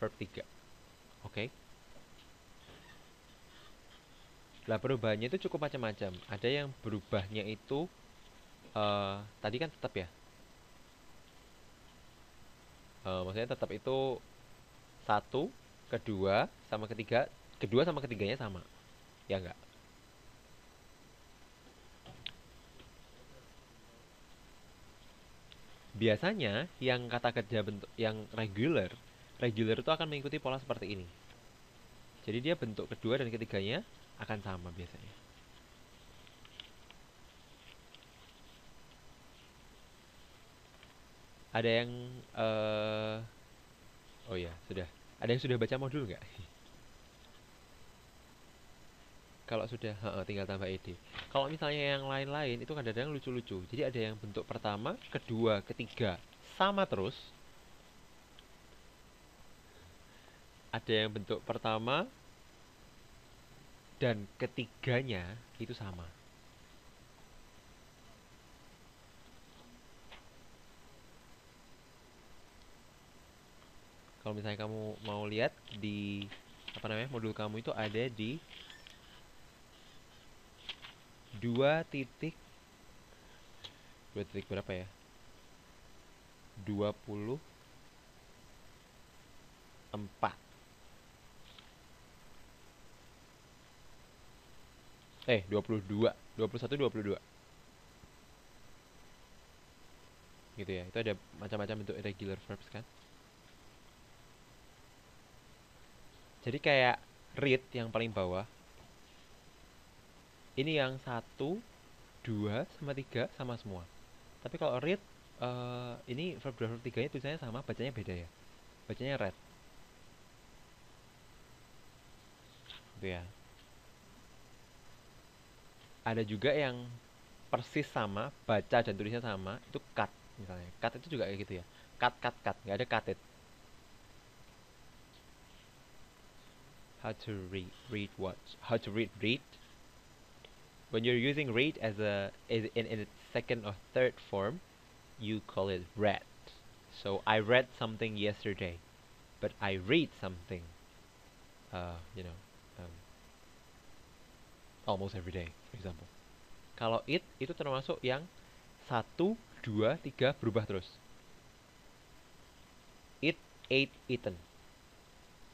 Speaker 1: verb 3. Oke. Lah perubahannya itu cukup macam-macam. Ada yang berubahnya itu tadi kan tetap ya. Maksudnya tetap itu satu, kedua, sama ketiga. Kedua sama ketiganya sama. Ya enggak? Biasanya yang kata kerja bentuk yang regular, regular itu akan mengikuti pola seperti ini. Jadi dia bentuk kedua dan ketiganya akan sama biasanya. Ada yang oh ya, sudah. Ada yang sudah baca modul nggak? Kalau sudah, tinggal tambah id. Kalau misalnya yang lain-lain itu kadang-kadang lucu-lucu. Jadi ada yang bentuk pertama, kedua, ketiga sama terus. Ada yang bentuk pertama dan ketiganya itu sama. Kalau misalnya kamu mau lihat di apa namanya modul kamu itu ada di 2 titik berapa ya? 24. 22. 21, 22. Gitu ya. Itu ada macam-macam bentuk irregular verbs kan. Jadi kayak read yang paling bawah. Ini yang 1, 2, sama 3 sama semua. Tapi kalau read ini verb 2 verb 3 nya tulisannya sama, bacanya beda ya. Bacanya read. Gitu ya. Ada juga yang persis sama, baca dan tulisnya sama, itu cut misalnya. Cut itu juga kayak gitu ya. Cut, cut, cut. Nggak ada cut it. How to read what? How to read. When you're using read as in its second or third form, you call it read. So I read something yesterday, but I read something, uh, you know, um, almost every day, for example. Kalau it itu termasuk yang 1, 2, 3 berubah terus. It, ate, eaten.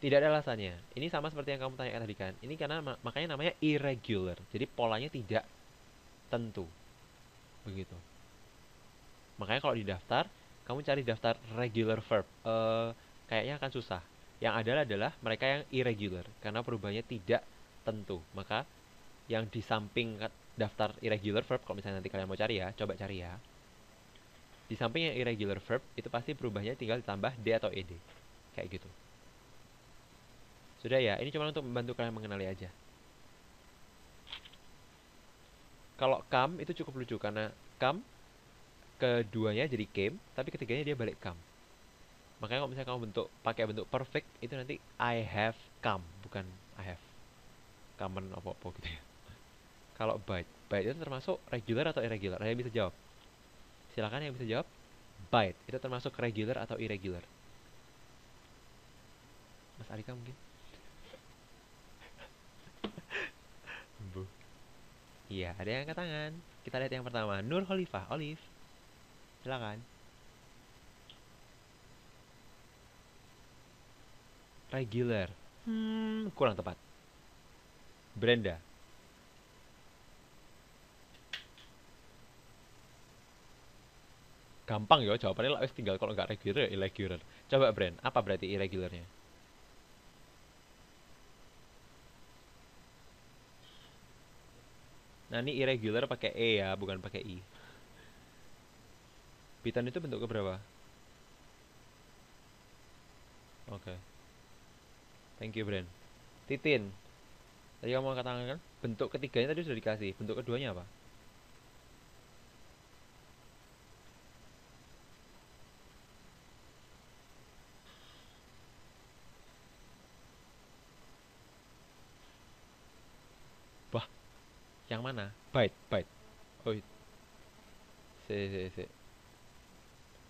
Speaker 1: Tidak ada alasannya. Ini sama seperti yang kamu tanyakan tadi kan. Ini karena makanya namanya irregular. Jadi polanya tidak tentu. Begitu. Makanya kalau di daftar, kamu cari daftar regular verb. Kayaknya akan susah. Yang adalah mereka yang irregular karena perubahannya tidak tentu. Maka yang di samping daftar irregular verb, kalau misalnya nanti kalian mau cari ya, coba cari ya. Di samping yang irregular verb itu pasti perubahannya tinggal ditambah d atau ed. Kayak gitu. Sudah ya, ini cuma untuk membantu kalian mengenali aja. Kalau come itu cukup lucu karena come keduanya jadi came, tapi ketiganya dia balik come. Makanya kalau misalnya kamu pakai bentuk perfect itu nanti I have come, bukan I have common apa-apa gitu ya. Kalau bite itu termasuk regular atau irregular? Ada yang bisa jawab? Silakan yang bisa jawab. Bite itu termasuk regular atau irregular? Mas Arika mungkin? Bu. Iya, ada yang angkat tangan. Kita lihat yang pertama, Nur Khalifah, Olive. Silakan. Regular. Kurang tepat. Brenda. Gampang ya jawabannya lah tinggal kalau nggak regular ya irregular. Coba Brand, apa berarti irregularnya? Nah ini irregular pakai e ya, bukan pakai i. Bitan itu bentuk keberapa? Oke. Okay. Thank you Brand. Titin. Tadi kamu angkat tangan kan? Bentuk ketiganya tadi sudah dikasih. Bentuk keduanya apa? Wah, yang mana? Bite, bite. Oh, si.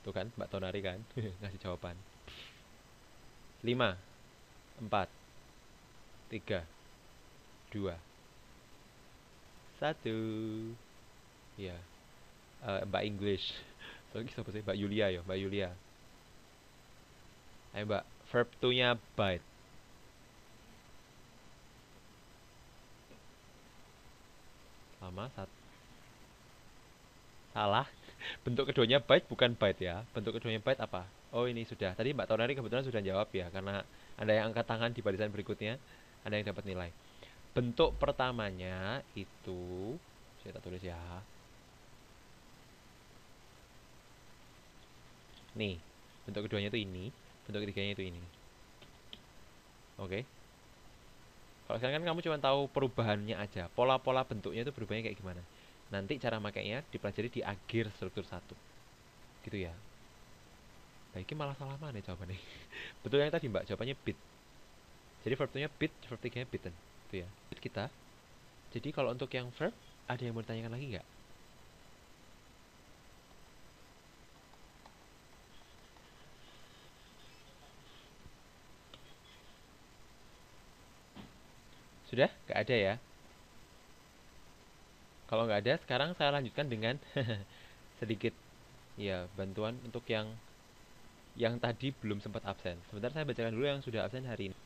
Speaker 1: Tuh kan, Mbak Tonari kan ngasih jawaban. 5, 4, 3, 2, 1. Ya, Mbak English. Soalnya siapa sih? Mbak Yulia ya, Mbak Yulia. Ayo Mbak, verb to-nya bite. Lama, salah. Bentuk keduanya byte bukan byte ya. Bentuk keduanya byte apa? Oh ini sudah. Tadi Mbak Tonari kebetulan sudah jawab ya. Karena ada yang angkat tangan di barisan berikutnya. Ada yang dapat nilai. Bentuk pertamanya itu, saya tak tulis ya. Nih, bentuk keduanya itu ini. Bentuk ketiganya itu ini. Oke. Kalau sekarang kan kamu cuma tahu perubahannya aja. Pola-pola bentuknya itu berubahnya kayak gimana. Nanti cara makainya dipelajari di akhir struktur satu. Gitu ya. Nah, ini malah salah mana jawabannya? Betul yang tadi Mbak, jawabannya bit. Jadi verb 2-nya bit, verb 3-nya bitten. Itu ya. Bit kita. Jadi kalau untuk yang verb, ada yang mau ditanyakan lagi nggak? Sudah? Nggak ada ya? Kalau nggak ada, sekarang saya lanjutkan dengan sedikit ya bantuan untuk yang tadi belum sempat absen. Sebentar saya bacakan dulu yang sudah absen hari ini.